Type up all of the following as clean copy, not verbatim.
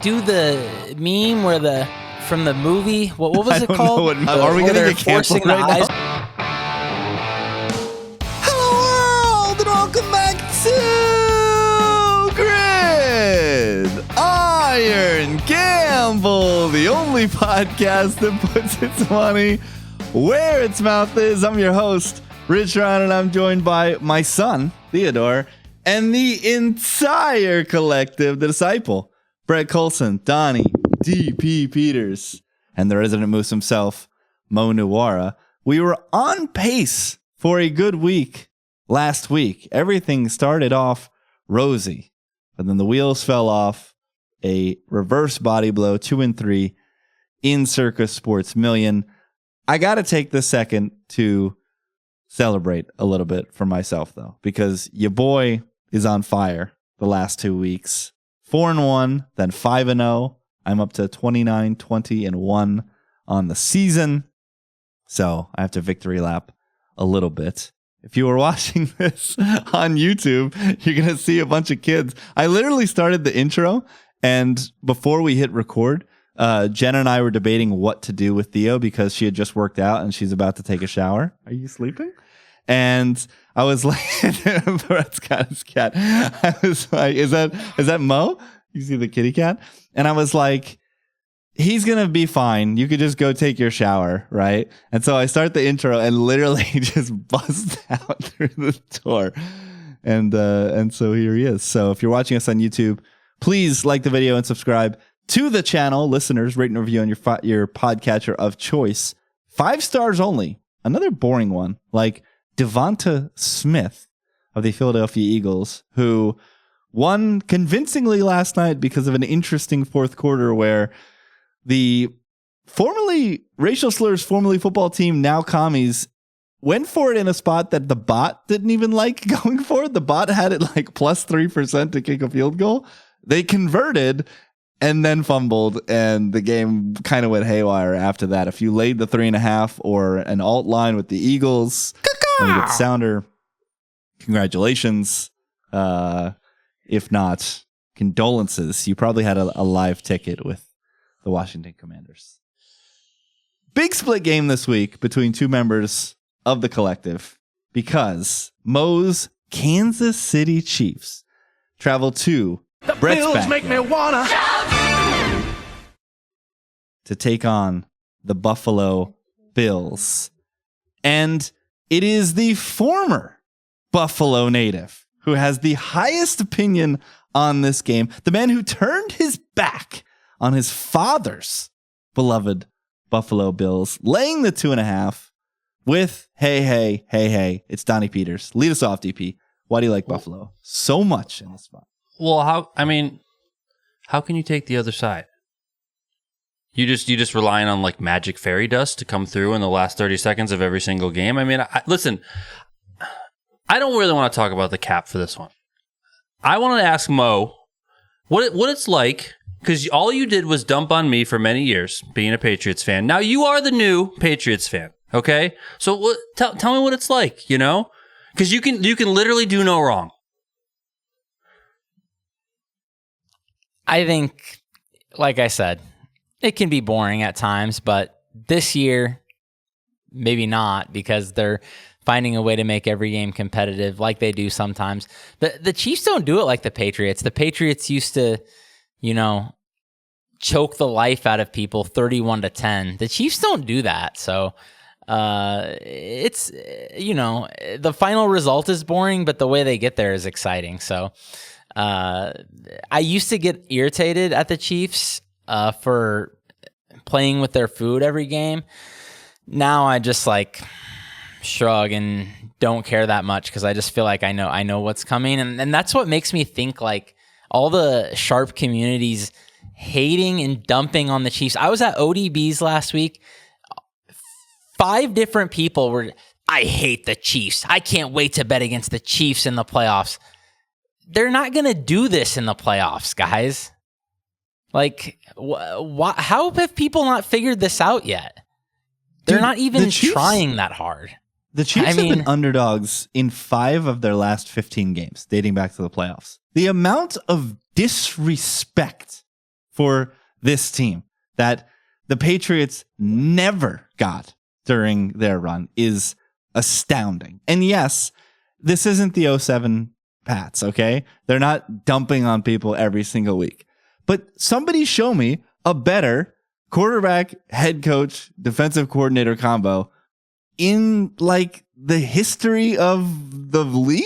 Do the meme where from the movie, what was it called? Are we going to get canceled right now? Hello world, and welcome back to Gridiron Gamble, the only podcast that puts its money where its mouth is. I'm your host, Rich Ryan, and I'm joined by my son, Theodore, and the entire collective, The Disciple. Brett Colson, Donnie, D.P. Peters, and the resident moose himself, Mo Nuwara. We were on pace for a good week last week. Everything started off rosy, but then the wheels fell off. A reverse body blow, 2-3 in Circa Sports Million. I got to take this second to celebrate a little bit for myself, though, because your boy is on fire the last 2 weeks. 4-1, then 5-0. I'm up to 29-20-1 on the season. So I have to victory lap a little bit. If you were watching this on YouTube, you're going to see a bunch of kids. I literally started the intro, and before we hit record, Jen and I were debating what to do with Theo because she had just worked out and she's about to take a shower. Are you sleeping? And I was like, Brett's got his cat. I was like, is that Mo? You see the kitty cat? And I was like, he's going to be fine. You could just go take your shower, right? And so I start the intro and literally just bust out through the door. And so here he is. So if you're watching us on YouTube, please like the video and subscribe to the channel. Listeners, rate and review on your podcatcher of choice. 5 stars only. Another boring one. Like Devonta Smith of the Philadelphia Eagles, who won convincingly last night because of an interesting fourth quarter where the formerly racial slurs, formerly football team, now commies, went for it in a spot that the bot didn't even like going for it. The bot had it like plus 3% to kick a field goal. They converted and then fumbled, and the game kind of went haywire after that. If you laid the 3.5 or an alt line with the Eagles, and you get sounder, congratulations. If not, condolences. You probably had a live ticket with the Washington Commanders. Big split game this week between two members of the collective because Mo's Kansas City Chiefs travel to the Bills make me wanna to take on the Buffalo Bills. And it is the former Buffalo native who has the highest opinion on this game. The man who turned his back on his father's beloved Buffalo Bills, laying the 2.5 with, hey, it's Donnie Peters. Lead us off, DP. Why do you like Buffalo so much in this spot? Well, how can you take the other side? You just relying on like magic fairy dust to come through in the last 30 seconds of every single game? I mean, listen, I don't really want to talk about the cap for this one. I want to ask Mo what it's like, because all you did was dump on me for many years being a Patriots fan. Now you are the new Patriots fan, okay? So tell me what it's like, you know? Because you can literally do no wrong. I think, like I said, it can be boring at times, but this year, maybe not, because they're finding a way to make every game competitive like they do sometimes. The Chiefs don't do it like the Patriots. The Patriots used to, choke the life out of people 31-10. The Chiefs don't do that. So it's, the final result is boring, but the way they get there is exciting. So I used to get irritated at the Chiefs for playing with their food every game. Now I just shrug and don't care that much because I just feel like I know what's coming, and that's what makes me think like all the sharp communities hating and dumping on the Chiefs. I was at ODB's last week. 5 different people were, I hate the Chiefs. I can't wait to bet against the Chiefs in the playoffs. They're not going to do this in the playoffs, guys. How have people not figured this out yet? They're not even trying that hard. The Chiefs have been underdogs in 5 of their last 15 games, dating back to the playoffs. The amount of disrespect for this team that the Patriots never got during their run is astounding. And yes, this isn't the 07 Pats, okay? They're not dumping on people every single week. But somebody show me a better quarterback, head coach, defensive coordinator combo in like the history of the league?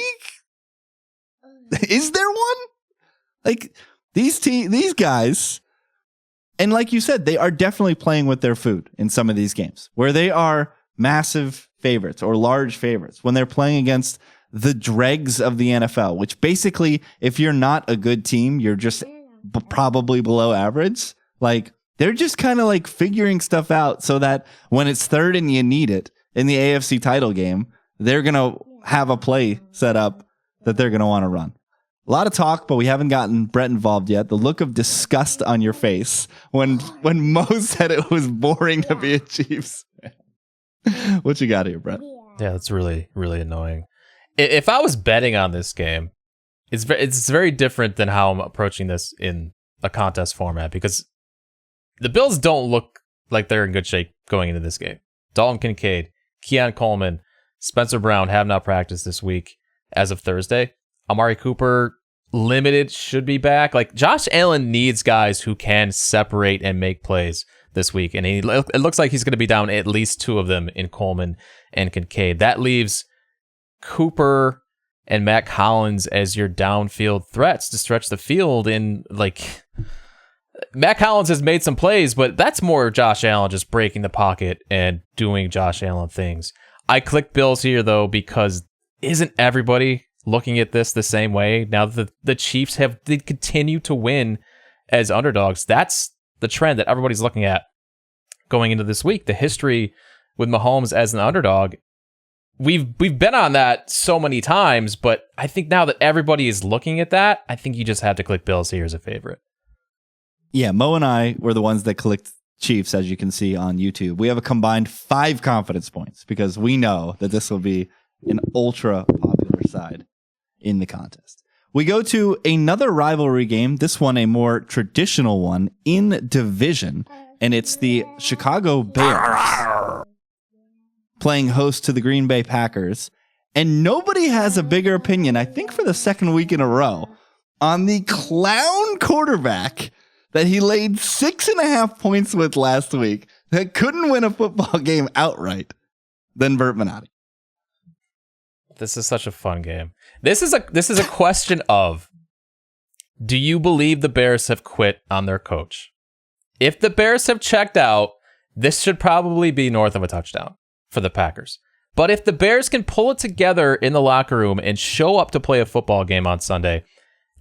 Is there one? Like these guys, and like you said, they are definitely playing with their food in some of these games where they are massive favorites or large favorites when they're playing against the dregs of the NFL, which basically, if you're not a good team, you're just probably below average. Like they're just kind of like figuring stuff out so that when it's third and you need it in the AFC title game, they're going to have a play set up that they're going to want to run. A lot of talk, but we haven't gotten Brett involved yet. The look of disgust on your face when Mo said it was boring to be a Chiefs fan. What you got here, Brett? Yeah, that's really, really annoying. If I was betting on this game, it's very different than how I'm approaching this in a contest format because the Bills don't look like they're in good shape going into this game. Dalton Kincaid, Keon Coleman, Spencer Brown have not practiced this week as of Thursday. Amari Cooper, limited, should be back. Like Josh Allen needs guys who can separate and make plays this week, and it looks like he's going to be down at least two of them in Coleman and Kincaid. That leaves Cooper and Matt Collins as your downfield threats to stretch the field. And like Matt Collins has made some plays, but that's more Josh Allen just breaking the pocket and doing Josh Allen things. I clicked Bills here though because isn't everybody looking at this the same way now that the Chiefs they continue to win as underdogs? That's the trend that everybody's looking at going into this week. The history with Mahomes as an underdog, we've been on that so many times, but I think now that everybody is looking at that, I think you just have to click Bills here as a favorite. Yeah, Mo and I were the ones that clicked Chiefs, as you can see on YouTube. We have a combined 5 confidence points because we know that this will be an ultra popular side in the contest. We go to another rivalry game, this one a more traditional one in division, and it's the Chicago Bears playing host to the Green Bay Packers. And nobody has a bigger opinion, I think for the second week in a row, on the clown quarterback that he laid 6.5 points with last week that couldn't win a football game outright than Burt Minotti. This is such a fun game. This is a question of, do you believe the Bears have quit on their coach? If the Bears have checked out, this should probably be north of a touchdown for the Packers. But if the Bears can pull it together in the locker room and show up to play a football game on Sunday,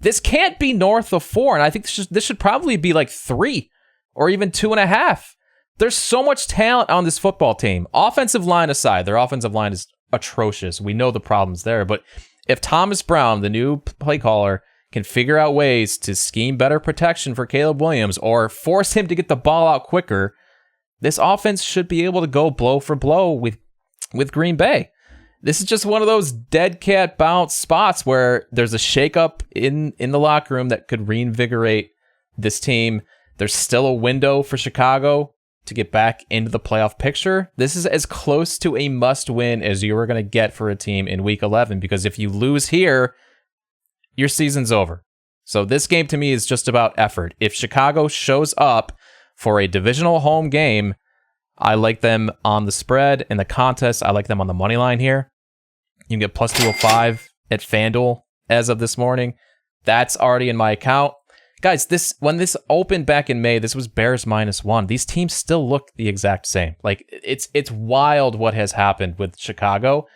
this can't be north of 4. And I think this should probably be like 3 or even 2.5. There's so much talent on this football team. Offensive line aside, their offensive line is atrocious. We know the problems there. But if Thomas Brown, the new play caller, can figure out ways to scheme better protection for Caleb Williams or force him to get the ball out quicker, this offense should be able to go blow for blow with Green Bay. This is just one of those dead cat bounce spots where there's a shakeup in the locker room that could reinvigorate this team. There's still a window for Chicago to get back into the playoff picture. This is as close to a must-win as you are going to get for a team in Week 11, because if you lose here, your season's over. So this game to me is just about effort. If Chicago shows up for a divisional home game, I like them on the spread. In the contest, I like them on the money line here. You can get plus 205 at FanDuel as of this morning. That's already in my account. Guys, when this opened back in May, this was Bears -1. These teams still look the exact same. Like it's wild what has happened with Chicago.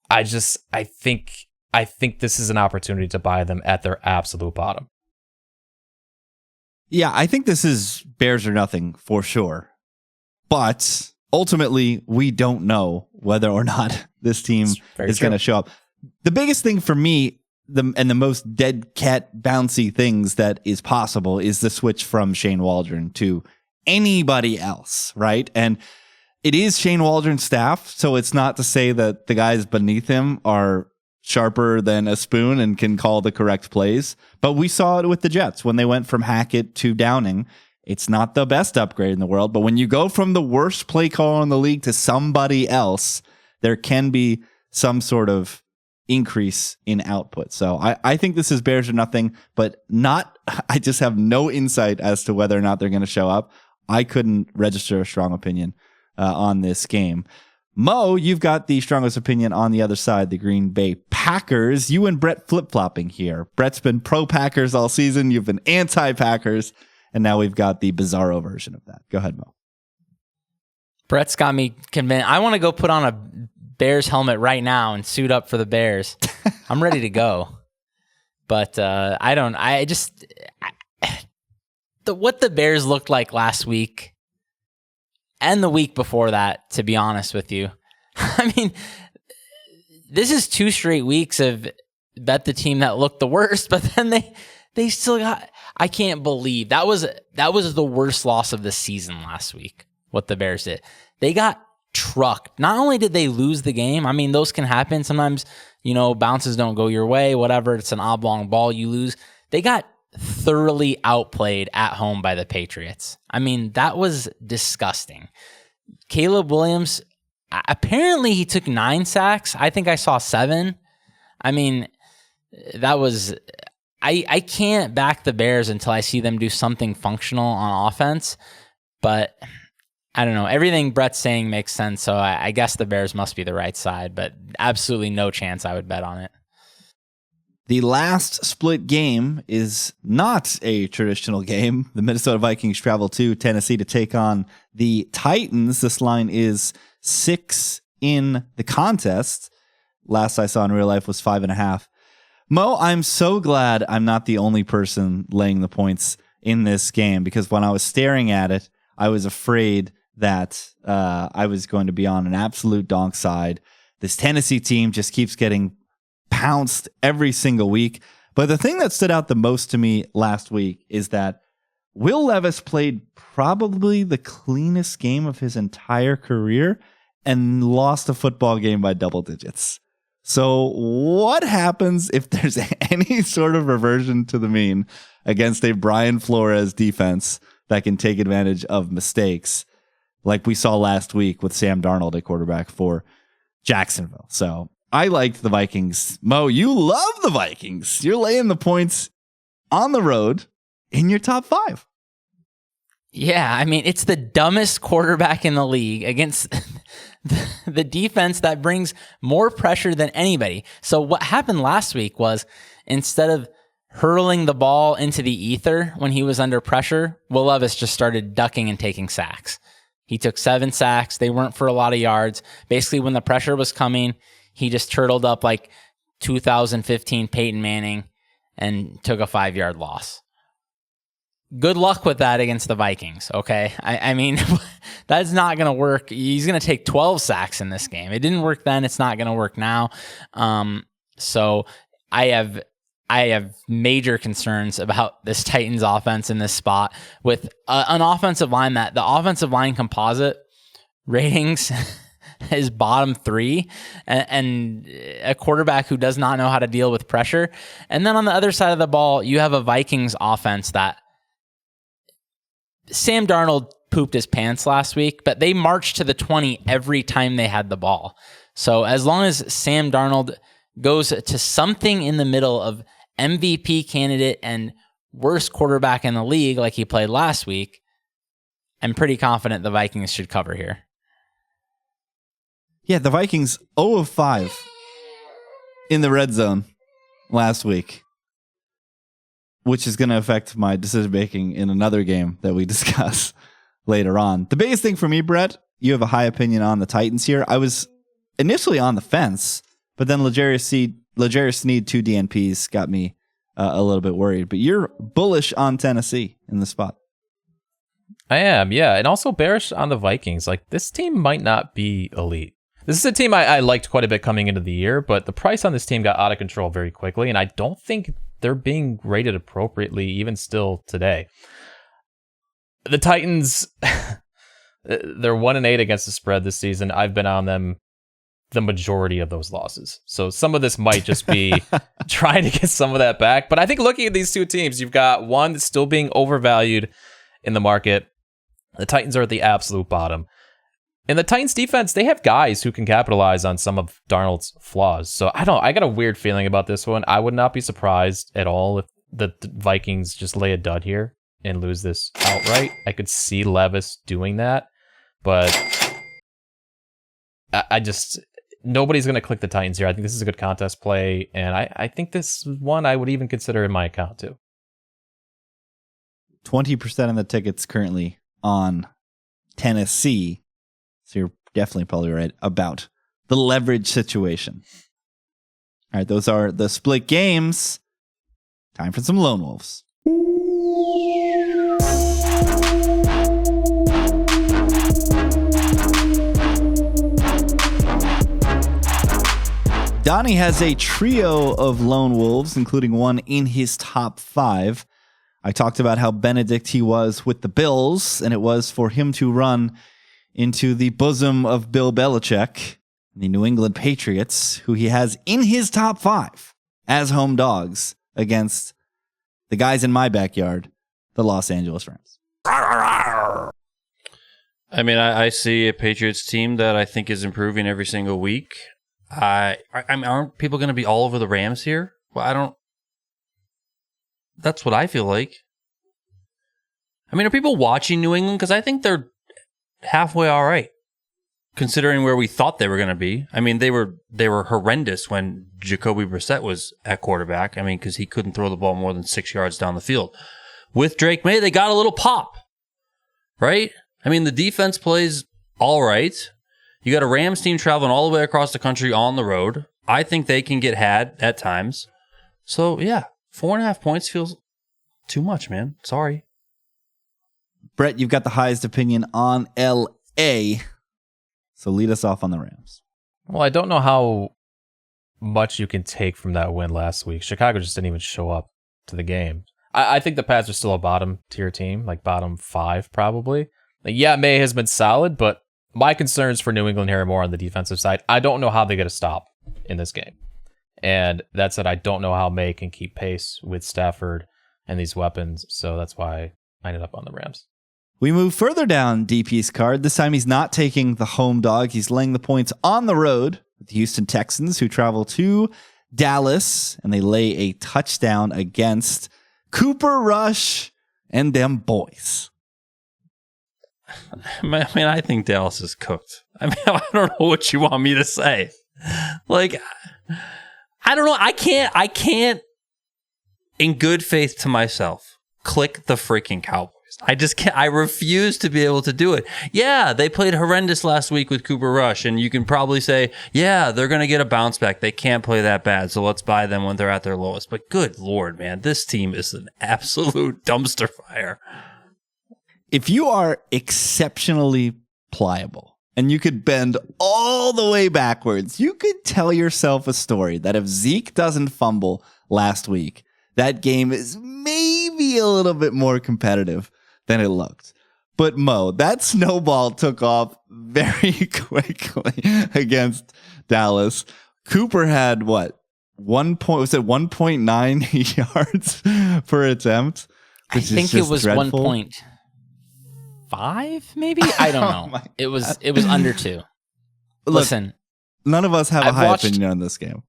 I think this is an opportunity to buy them at their absolute bottom. Yeah, I think this is Bears or nothing for sure. But ultimately, we don't know whether or not this team is going to show up. The biggest thing for me, and the most dead cat bouncy things that is possible, is the switch from Shane Waldron to anybody else, right? And it is Shane Waldron's staff, so it's not to say that the guys beneath him are sharper than a spoon and can call the correct plays. But we saw it with the Jets when they went from Hackett to Downing, It's not the best upgrade in the world, but when you go from the worst play caller in the league to somebody else, there can be some sort of increase in output. So I think this is Bears or nothing, but I just have no insight as to whether or not they're going to show up. I couldn't register a strong opinion on this game. Mo, you've got the strongest opinion on the other side, the Green Bay Packers. You and Brett flip-flopping here. Brett's been pro-Packers all season. You've been anti-Packers. And now we've got the bizarro version of that. Go ahead, Mo. Brett's got me convinced. I want to go put on a Bears helmet right now and suit up for the Bears. I'm ready to go. But what the Bears looked like last week and the week before that, to be honest with you. I mean, this is 2 straight weeks of bet the team that looked the worst, but then they still got, I can't believe that was the worst loss of the season last week, what the Bears did. They got trucked. Not only did they lose the game, I mean, those can happen. Sometimes, bounces don't go your way, whatever. It's an oblong ball, you lose. They got thoroughly outplayed at home by the Patriots. I mean, that was disgusting. Caleb Williams, apparently he took 9 sacks. I think I saw 7. I mean, that was... I can't back the Bears until I see them do something functional on offense, but I don't know. Everything Brett's saying makes sense, so I guess the Bears must be the right side, but absolutely no chance I would bet on it. The last split game is not a traditional game. The Minnesota Vikings travel to Tennessee to take on the Titans. This line is 6 in the contest. Last I saw in real life was 5.5. Mo, I'm so glad I'm not the only person laying the points in this game, because when I was staring at it, I was afraid that I was going to be on an absolute donk side. This Tennessee team just keeps getting pounced every single week. But the thing that stood out the most to me last week is that Will Levis played probably the cleanest game of his entire career and lost a football game by double digits. So what happens if there's any sort of reversion to the mean against a Brian Flores defense that can take advantage of mistakes like we saw last week with Sam Darnold at quarterback for Jacksonville? So I liked the Vikings. Mo, you love the Vikings. You're laying the points on the road in your top 5. Yeah, I mean, it's the dumbest quarterback in the league against the defense that brings more pressure than anybody. So what happened last week was, instead of hurling the ball into the ether when he was under pressure, Will Levis just started ducking and taking sacks. He took 7 sacks. They weren't for a lot of yards. Basically, when the pressure was coming, he just turtled up like 2015 Peyton Manning and took a 5-yard loss. Good luck with that against the Vikings, okay? I mean, that's not going to work. He's going to take 12 sacks in this game. It didn't work then. It's not going to work now. So I have major concerns about this Titans offense in this spot with an offensive line that the offensive line composite ratings is bottom 3 and a quarterback who does not know how to deal with pressure. And then on the other side of the ball, you have a Vikings offense that Sam Darnold pooped his pants last week, but they marched to the 20 every time they had the ball. So as long as Sam Darnold goes to something in the middle of MVP candidate and worst quarterback in the league like he played last week, I'm pretty confident the Vikings should cover here. Yeah, the Vikings 0 of 5 in the red zone last week, which is going to affect my decision-making in another game that we discuss later on. The biggest thing for me, Brett, you have a high opinion on the Titans here. I was initially on the fence, but then L'Jarius Sneed, 2 DNPs got me a little bit worried. But you're bullish on Tennessee in the spot. I am, yeah. And also bearish on the Vikings. Like, this team might not be elite. This is a team I liked quite a bit coming into the year, but the price on this team got out of control very quickly, and I don't think they're being rated appropriately even still today. The Titans, they're 1-8 against the spread this season. I've been on them the majority of those losses. So some of this might just be trying to get some of that back. But I think looking at these two teams, you've got one that's still being overvalued in the market. The Titans are at the absolute bottom. And the Titans defense, they have guys who can capitalize on some of Darnold's flaws. So I got a weird feeling about this one. I would not be surprised at all if the Vikings just lay a dud here and lose this outright. I could see Levis doing that, but I just, nobody's going to click the Titans here. I think this is a good contest play, and I think this one I would even consider in my account too. 20% of the tickets currently on Tennessee. So you're definitely probably right about the leverage situation. All right, those are the split games. Time for some Lone Wolves. Donnie has a trio of Lone Wolves, including one in his top 5. I talked about how Benedict he was with the Bills, and it was for him to run into the bosom of Bill Belichick, the New England Patriots, who he has in his top 5 as home dogs against the guys in my backyard, the Los Angeles Rams. I mean, I see a Patriots team that I think is improving every single week. I mean, aren't people going to be all over the Rams here? Well, that's what I feel like. I mean, are people watching New England? Because I think they're halfway all right, considering where we thought they were going to be. I mean, they were horrendous when Jacoby Brissett was at quarterback. I mean, because he couldn't throw the ball more than 6 yards down the field. With Drake May, they got a little pop, right? I mean, the defense plays all right. You got a Rams team traveling all the way across the country on the road. I think they can get had at times. So, yeah, 4.5 points feels too much, man. Sorry. Brett, you've got the highest opinion on L.A., so lead us off on the Rams. Well, I don't know how much you can take from that win last week. Chicago just didn't even show up to the game. I think the Pats are still a bottom-tier team, like bottom 5 probably. Like, yeah, May has been solid, but my concerns for New England here are more on the defensive side. I don't know how they get a stop in this game. And that said, I don't know how May can keep pace with Stafford and these weapons, so that's why I ended up on the Rams. We move further down DP's card. This time he's not taking the home dog. He's laying the points on the road with the Houston Texans, who travel to Dallas, and they lay a touchdown against Cooper Rush and them boys. I mean, I think Dallas is cooked. I mean, I don't know what you want me to say. Like, I don't know. I can't, in good faith to myself, click the freaking Cowboys. I just can't. I refuse to be able to do it. Yeah, they played horrendous last week with Cooper Rush, and you can probably say, yeah, they're going to get a bounce back. They can't play that bad, so let's buy them when they're at their lowest. But good Lord, man, this team is an absolute dumpster fire. If you are exceptionally pliable and you could bend all the way backwards, you could tell yourself a story that if Zeke doesn't fumble last week, that game is maybe a little bit more competitive than it looked. But Mo, that snowball took off very quickly against Dallas. Cooper had what? 1.9 yards per attempt? I think it was 1.5, maybe? I don't know. It was under 2. Listen, none of us have a high opinion on this game.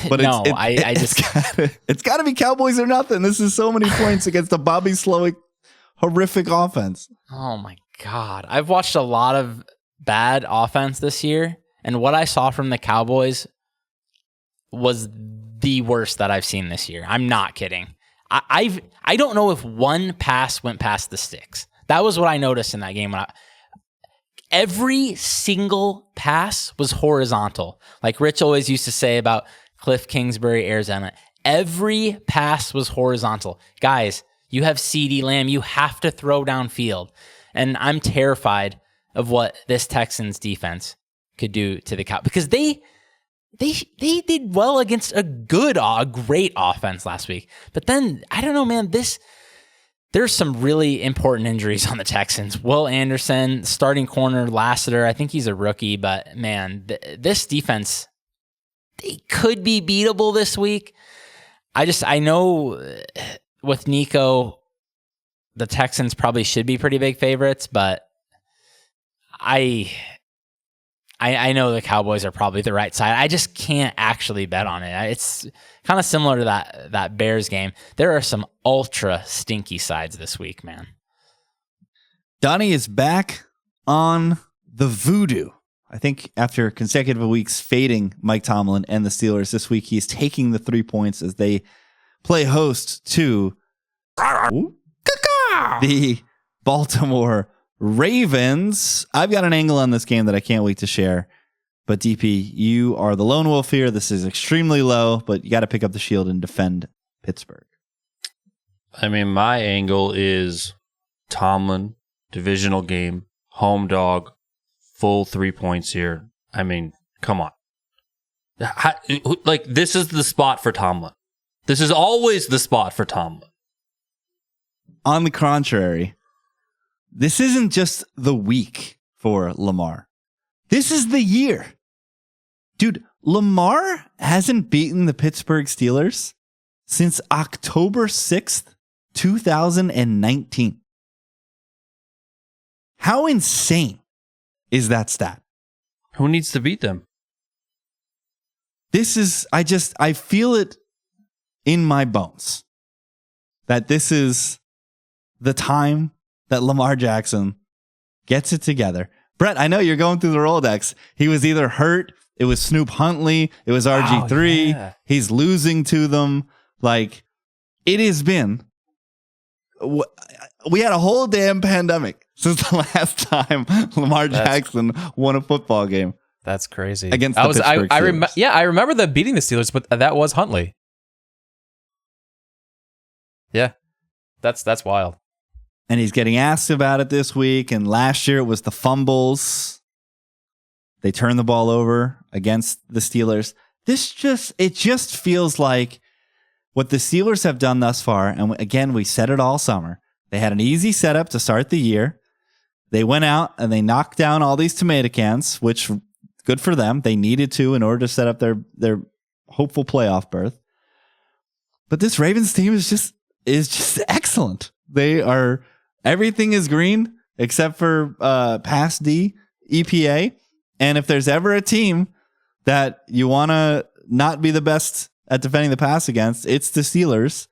But it's got to be Cowboys or nothing. This is so many points against the Bobby Slowick horrific offense. Oh my God. I've watched a lot of bad offense this year, and what I saw from the Cowboys was the worst that I've seen this year. I'm not kidding. I don't know if one pass went past the sticks. That was what I noticed in that game. Every single pass was horizontal. Like Rich always used to say about Cliff Kingsbury, Arizona. Every pass was horizontal. Guys, you have CeeDee Lamb. You have to throw downfield. And I'm terrified of what this Texans defense could do to the Cowboys. Because they did well against a great offense last week. But then, I don't know, man, there's some really important injuries on the Texans. Will Anderson, starting corner, Lassiter, I think he's a rookie. But, man, this defense, they could be beatable this week. I know with Nico, the Texans probably should be pretty big favorites, but I know the Cowboys are probably the right side. I just can't actually bet on it. It's kind of similar to that Bears game. There are some ultra stinky sides this week, man. Donnie is back on the voodoo. I think after consecutive weeks fading Mike Tomlin and the Steelers, this week he's taking the 3 points as they play host to the Baltimore Ravens. I've got an angle on this game that I can't wait to share. But DP, you are the lone wolf here. This is extremely low, but you got to pick up the shield and defend Pittsburgh. I mean, my angle is Tomlin, divisional game, home dog, full 3 points here. I mean, come on. Like, this is the spot for Tomlin. This is always the spot for Tomlin. On the contrary, this isn't just the week for Lamar. This is the year. Dude, Lamar hasn't beaten the Pittsburgh Steelers since October 6th, 2019. How insane is that stat? Who needs to beat them? This is, I feel it in my bones that this is the time that Lamar Jackson gets it together. Brett, I know you're going through the Rolodex. He was either hurt, it was Snoop Huntley, it was RG3. Yeah. He's losing to them. Like, it has been. We had a whole damn pandemic since the last time Lamar Jackson won a football game. That's crazy. Against the Pittsburgh Steelers. I remember them beating the Steelers, but that was Huntley. Yeah, that's wild. And he's getting asked about it this week. And last year it was the fumbles. They turned the ball over against the Steelers. It just feels like what the Steelers have done thus far. And again, we said it all summer. They had an easy setup to start the year. They went out and they knocked down all these tomato cans, which good for them. They needed to in order to set up their hopeful playoff berth. But this Ravens team is just excellent. They are, everything is green except for pass D EPA. And if there's ever a team that you want to not be the best at defending the pass against, it's the Steelers.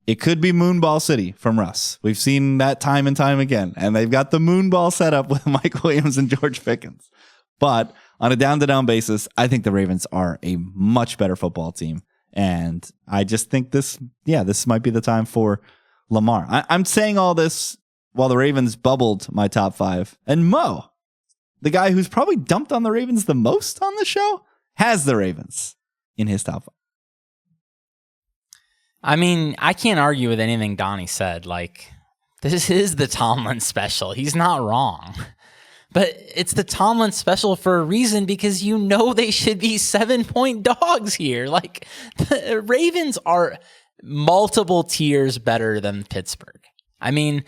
It could be Moonball City from Russ. We've seen that time and time again. And they've got the Moonball set up with Mike Williams and George Pickens. But on a down-to-down basis, I think the Ravens are a much better football team. And I just think this might be the time for Lamar. I'm saying all this while the Ravens bubbled my top five. And Mo, the guy who's probably dumped on the Ravens the most on the show, has the Ravens in his top five. I mean, I can't argue with anything Donnie said. Like, this is the Tomlin special. He's not wrong. But it's the Tomlin special for a reason, because you know they should be 7-point dogs here. Like, the Ravens are multiple tiers better than Pittsburgh. I mean,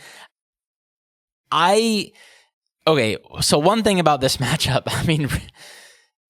okay, so one thing about this matchup, I mean,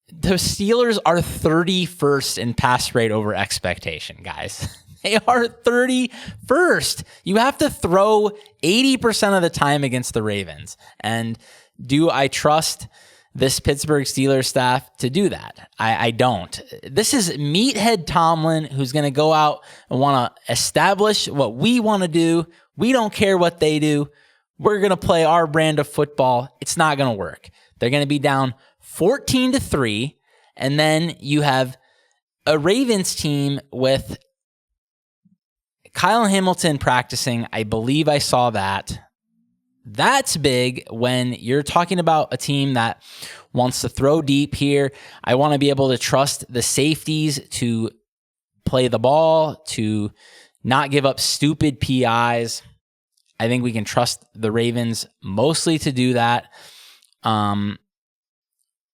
the Steelers are 31st in pass rate over expectation, guys. They are 31st. You have to throw 80% of the time against the Ravens. And do I trust this Pittsburgh Steelers staff to do that? I don't. This is meathead Tomlin, who's going to go out and want to establish what we want to do. We don't care what they do. We're going to play our brand of football. It's not going to work. They're going to be down 14-3. And then you have a Ravens team with Kyle Hamilton practicing. I believe I saw that. That's big when you're talking about a team that wants to throw deep here. I want to be able to trust the safeties to play the ball, to not give up stupid PIs. I think we can trust the Ravens mostly to do that.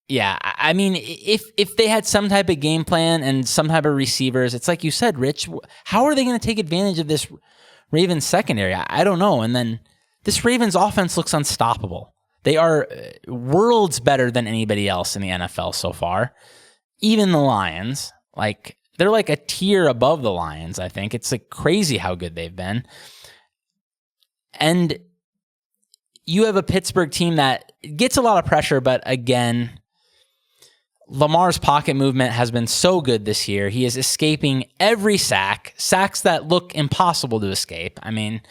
Yeah, I mean, if they had some type of game plan and some type of receivers, it's like you said, Rich, how are they going to take advantage of this Ravens secondary? I don't know. And then this Ravens offense looks unstoppable. They are worlds better than anybody else in the NFL so far. Even the Lions, like, they're like a tier above the Lions, I think. It's like crazy how good they've been. And you have a Pittsburgh team that gets a lot of pressure, but again, Lamar's pocket movement has been so good this year. He is escaping every sacks that look impossible to escape. I mean,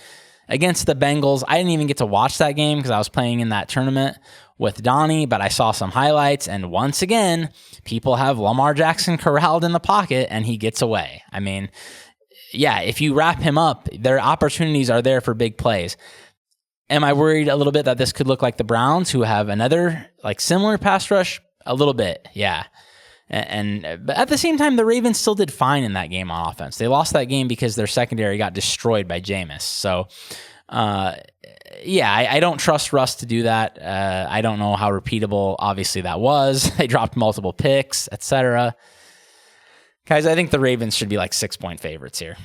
against the Bengals, I didn't even get to watch that game because I was playing in that tournament with Donnie, but I saw some highlights, and once again, people have Lamar Jackson corralled in the pocket, and he gets away. I mean, yeah, if you wrap him up, their opportunities are there for big plays. Am I worried a little bit that this could look like the Browns, who have another like similar pass rush? A little bit, yeah. But at the same time, the Ravens still did fine in that game on offense. They lost that game because their secondary got destroyed by Jameis. So, yeah, I don't trust Russ to do that. I don't know how repeatable, obviously, that was. They dropped multiple picks, etc. Guys, I think the Ravens should be like 6-point favorites here.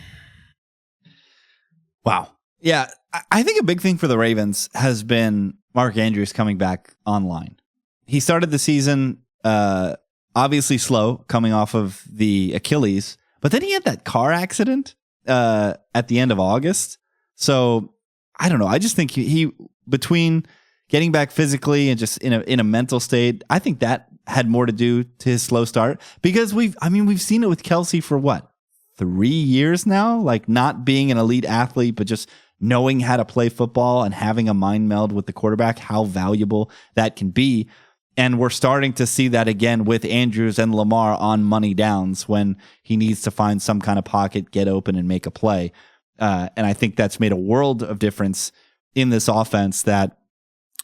Wow. Yeah, I think a big thing for the Ravens has been Mark Andrews coming back online. He started the season obviously slow, coming off of the Achilles, but then he had that car accident at the end of August. So I don't know. I just think he between getting back physically and just in a mental state, I think that had more to do to his slow start, because we've seen it with Kelsey for what, 3 years now, like not being an elite athlete, but just knowing how to play football and having a mind meld with the quarterback, how valuable that can be. And we're starting to see that again with Andrews and Lamar on money downs when he needs to find some kind of pocket, get open, and make a play. And I think that's made a world of difference in this offense that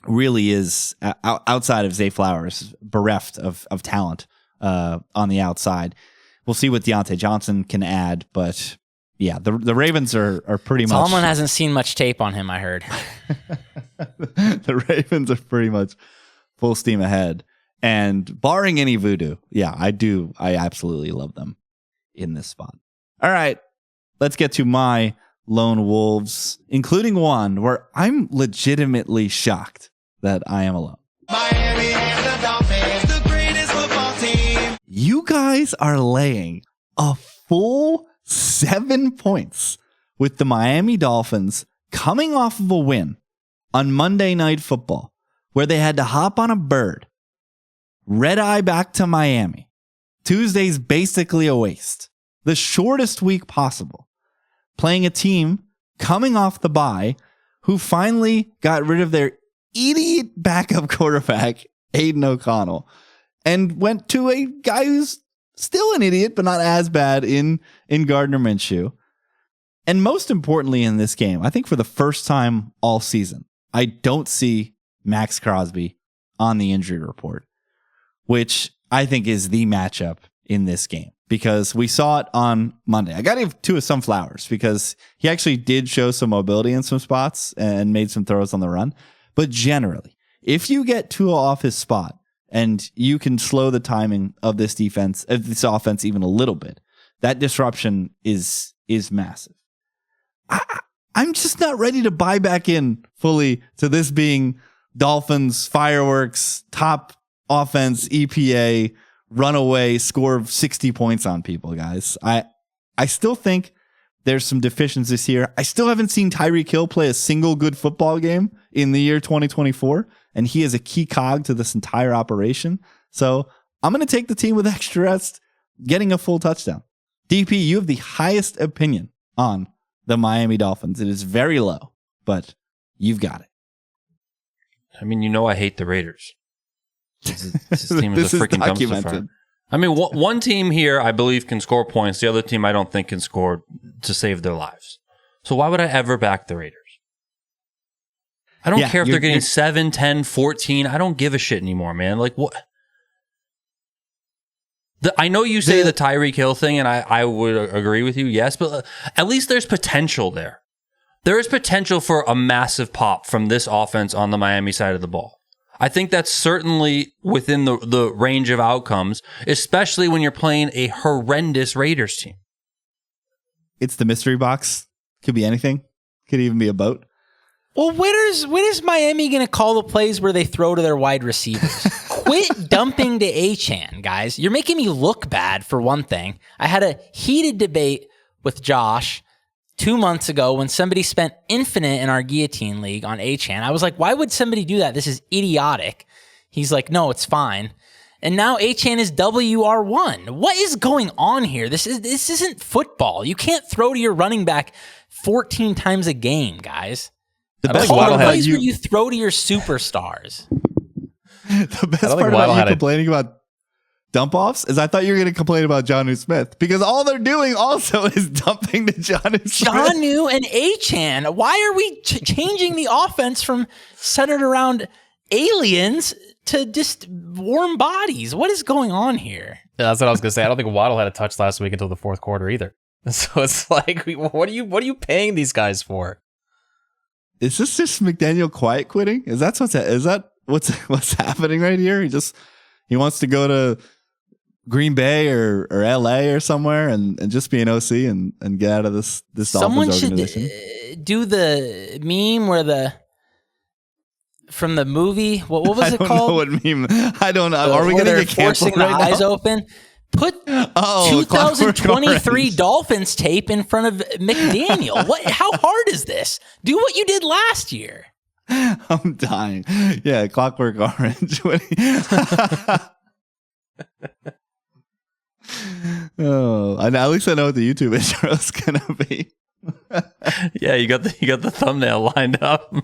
really is, outside of Zay Flowers, bereft of talent on the outside. We'll see what Deontay Johnson can add, but yeah, the Ravens are pretty much... Tomlin hasn't seen much tape on him, I heard. The Ravens are pretty much full steam ahead, and barring any voodoo, yeah, I absolutely love them in this spot. All right, let's get to my lone wolves, including one where I'm legitimately shocked that I am alone. Miami and the Dolphins, the greatest football team. You guys are laying a full 7 points with the Miami Dolphins coming off of a win on Monday Night Football, where they had to hop on a bird, red eye back to Miami. Tuesday's basically a waste. The shortest week possible. Playing a team coming off the bye who finally got rid of their idiot backup quarterback, Aiden O'Connell, and went to a guy who's still an idiot, but not as bad in Gardner Minshew. And most importantly in this game, I think for the first time all season, I don't see Max Crosby on the injury report, which I think is the matchup in this game, because we saw it on Monday. I got to give Tua some flowers because he actually did show some mobility in some spots and made some throws on the run. But generally, if you get Tua off his spot and you can slow the timing of this defense, of this offense even a little bit, that disruption is massive. I'm just not ready to buy back in fully to this being Dolphins, fireworks, top offense, EPA, runaway, score 60 points on people, guys. I still think there's some deficiencies here. I still haven't seen Tyreek Hill play a single good football game in the year 2024, and he is a key cog to this entire operation. So I'm going to take the team with extra rest, getting a full touchdown. DP, you have the highest opinion on the Miami Dolphins. It is very low, but you've got it. I mean, you know I hate the Raiders. This team is a freaking dumpster fire. I mean, one team here I believe can score points. The other team I don't think can score to save their lives. So why would I ever back the Raiders? I don't care if they're getting 7, 10, 14. I don't give a shit anymore, man. Like, what? I know you say the Tyreek Hill thing, and I would agree with you, yes, but at least there's potential there. There is potential for a massive pop from this offense on the Miami side of the ball. I think that's certainly within the range of outcomes, especially when you're playing a horrendous Raiders team. It's the mystery box. Could be anything. Could even be a boat. Well, when is Miami going to call the plays where they throw to their wide receivers? Quit dumping to Achane, guys. You're making me look bad, for one thing. I had a heated debate with Josh 2 months ago when somebody spent infinite in our guillotine league on Achan. I was like, why would somebody do that? This is idiotic. He's like, no, it's fine. And now Achan is WR1. What is going on here? This isn't football. You can't throw to your running back 14 times a game, guys. The I best think part Waddle about Plays where you throw to your superstars. the best think part about Waddle you had a- complaining about dump offs is I thought you were going to complain about Jonnu Smith because all they're doing also is dumping to Jonnu Smith. Jonnu and Achan. Why are we changing the offense from centered around aliens to just warm bodies? What is going on here? Yeah, that's what I was gonna say. I don't think Waddle had a touch last week until the fourth quarter either. So it's like, what are you paying these guys for? Is this just McDaniel quiet quitting? Is that what's happening right here? He wants to go to Green Bay or LA or somewhere and just be an OC and get out of this Someone Dolphins should organization. do the meme where from the movie. What was I it don't called? know what meme. I don't know. Are we Where going to they're get canceled forcing the right eyes now? open? Put Oh, Clockwork 2023 Orange. Dolphins tape in front of McDaniel. How hard is this? Do what you did last year. I'm dying. Yeah, Clockwork Orange. Oh, at least I know what the YouTube intro is gonna be. Yeah, you got the thumbnail lined up. All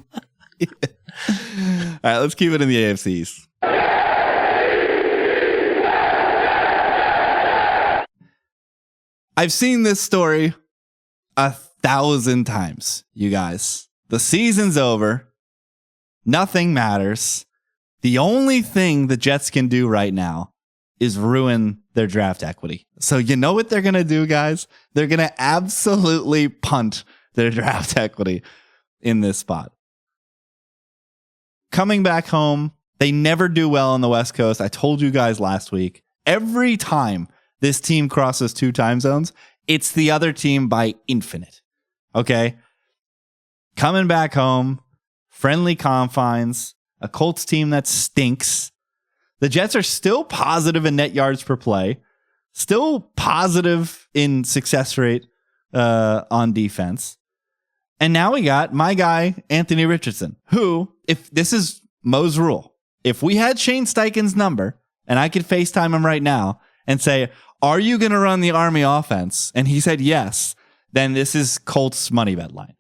right, let's keep it in the AFC East. I've seen this story 1,000 times, you guys. The season's over. Nothing matters. The only thing the Jets can do right now is ruin their draft equity. So you know what they're going to do, guys? They're going to absolutely punt their draft equity in this spot. Coming back home, they never do well on the West Coast. I told you guys last week, every time this team crosses 2 time zones, it's the other team by infinite. Okay? Coming back home, friendly confines, a Colts team that stinks. The Jets are still positive in net yards per play, still positive in success rate on defense. And now we got my guy, Anthony Richardson, who, if this is Mo's rule, if we had Shane Steichen's number and I could FaceTime him right now and say, are you going to run the Army offense? And he said yes, then this is Colts money bet line.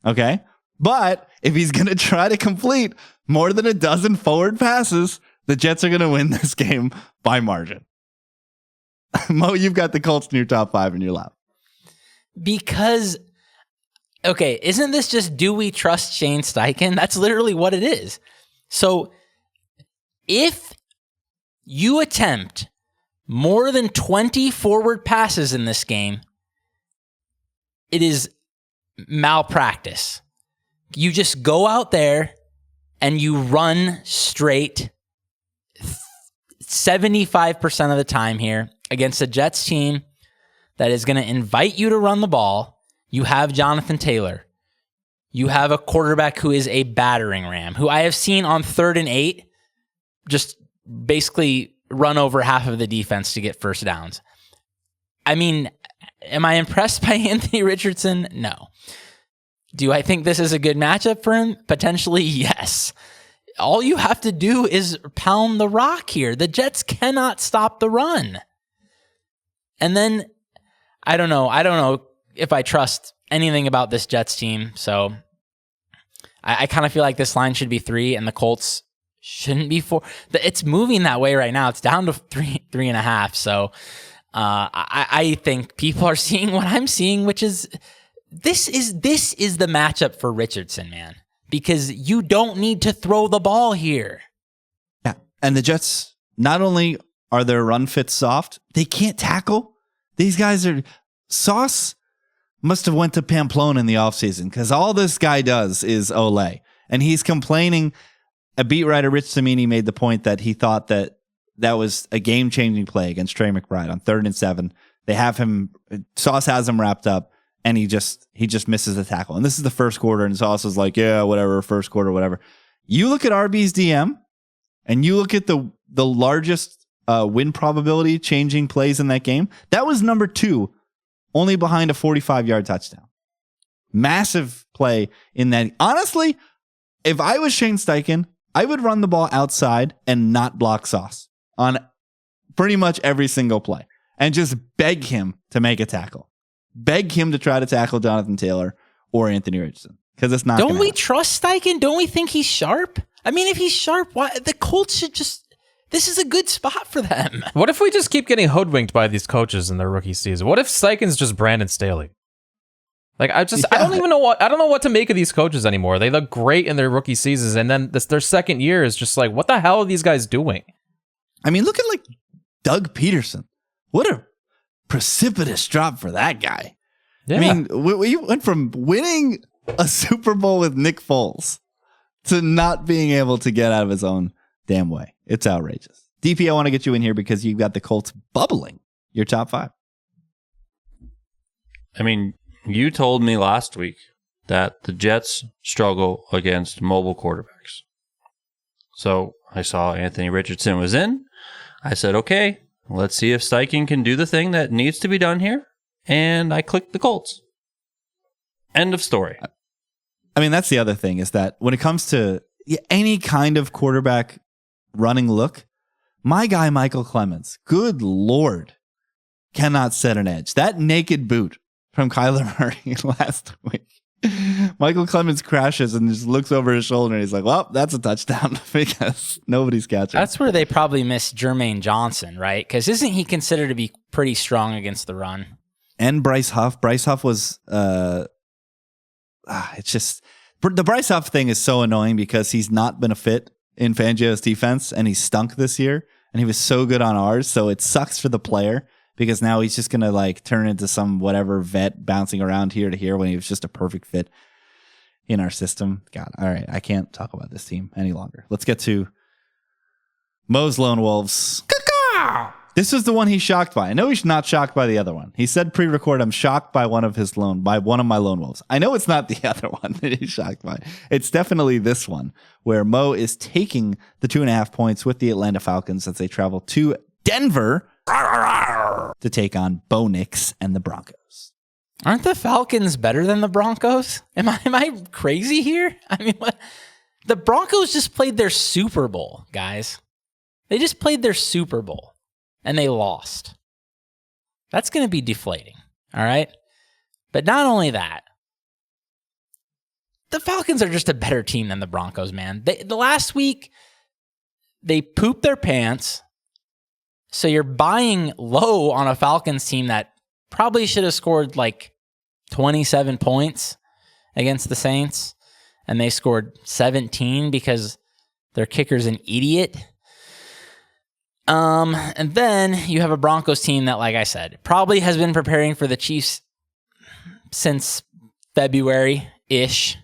Okay? But if he's going to try to complete more than a dozen forward passes, the Jets are going to win this game by margin. Mo, you've got the Colts in your top 5 in your lap. Because, okay, isn't this just do we trust Shane Steichen? That's literally what it is. So if you attempt more than 20 forward passes in this game, it is malpractice. You just go out there and you run straight 75% of the time here against a Jets team that is going to invite you to run the ball. You have Jonathan Taylor. You have a quarterback who is a battering ram, who I have seen on 3rd and 8 just basically run over half of the defense to get first downs. I mean, am I impressed by Anthony Richardson? No. Do I think this is a good matchup for him? Potentially, yes. All you have to do is pound the rock here. The Jets cannot stop the run. And then, I don't know if I trust anything about this Jets team. So I kind of feel like this line should be 3 and the Colts shouldn't be 4. It's moving that way right now. It's down to 3.5. So I think people are seeing what I'm seeing, which is this is the matchup for Richardson, man, because you don't need to throw the ball here. Yeah. And the Jets, not only are their run fits soft, they can't tackle. These guys are... Sauce must have went to Pamplona in the offseason because all this guy does is Ole. And he's complaining. A beat writer, Rich Cimini, made the point that he thought that was a game-changing play against Trey McBride on 3rd and 7. They have him... Sauce has him wrapped up. And he just misses the tackle. And this is the first quarter, and Sauce is like, yeah, whatever, first quarter, whatever. You look at RB's DM, and you look at the largest win probability changing plays in that game. That was number 2, only behind a 45-yard touchdown. Massive play in that. Honestly, if I was Shane Steichen, I would run the ball outside and not block Sauce on pretty much every single play and just beg him to make a tackle. Beg him to try to tackle Jonathan Taylor or Anthony Richardson, because it's not. Don't we trust Steichen? Don't we think he's sharp? I mean, if he's sharp, why the Colts should just. This is a good spot for them. What if we just keep getting hoodwinked by these coaches in their rookie season? What if Steichen's just Brandon Staley? Like, I don't even know what to make of these coaches anymore. They look great in their rookie seasons, and then their second year is just like, what the hell are these guys doing? I mean, look at like Doug Peterson. What a precipitous drop for that guy. Yeah. I mean, we went from winning a Super Bowl with Nick Foles to not being able to get out of his own damn way. It's outrageous. DP, I want to get you in here because you've got the Colts bubbling your top 5. I mean, you told me last week that the Jets struggle against mobile quarterbacks. So I saw Anthony Richardson was in. I said, okay, let's see if Steichen can do the thing that needs to be done here. And I clicked the Colts. End of story. I mean, that's the other thing, is that when it comes to any kind of quarterback running look, my guy Michael Clemens, good Lord, cannot set an edge. That naked boot from Kyler Murray last week. Michael Clemens crashes and just looks over his shoulder and he's like, well, that's a touchdown because nobody's catching. That's where they probably missed Jermaine Johnson, right? Because isn't he considered to be pretty strong against the run? And Bryce Huff. Bryce Huff was, it's just, the Bryce Huff thing is so annoying because he's not been a fit in Fangio's defense and he stunk this year and he was so good on ours. So it sucks for the player because now he's just going to like turn into some whatever vet bouncing around here to here when he was just a perfect fit in our system. God, all right. I can't talk about this team any longer. Let's get to Mo's Lone Wolves. This was the one he's shocked by. I know he's not shocked by the other one. He said pre-record, I'm shocked by one of my Lone Wolves. I know it's not the other one that he's shocked by. It's definitely this one where Mo is taking the 2.5 points with the Atlanta Falcons as they travel to Denver to take on Bo Nix and the Broncos. Aren't the Falcons better than the Broncos? Am I crazy here? I mean, what? The Broncos just played their Super Bowl, guys. They just played their Super Bowl. And they lost. That's going to be deflating, all right? But not only that, the Falcons are just a better team than the Broncos, man. The last week, they pooped their pants, so you're buying low on a Falcons team that probably should have scored like 27 points against the Saints, and they scored 17 because their kicker's an idiot. And then you have a Broncos team that, like I said, probably has been preparing for the Chiefs since February-ish.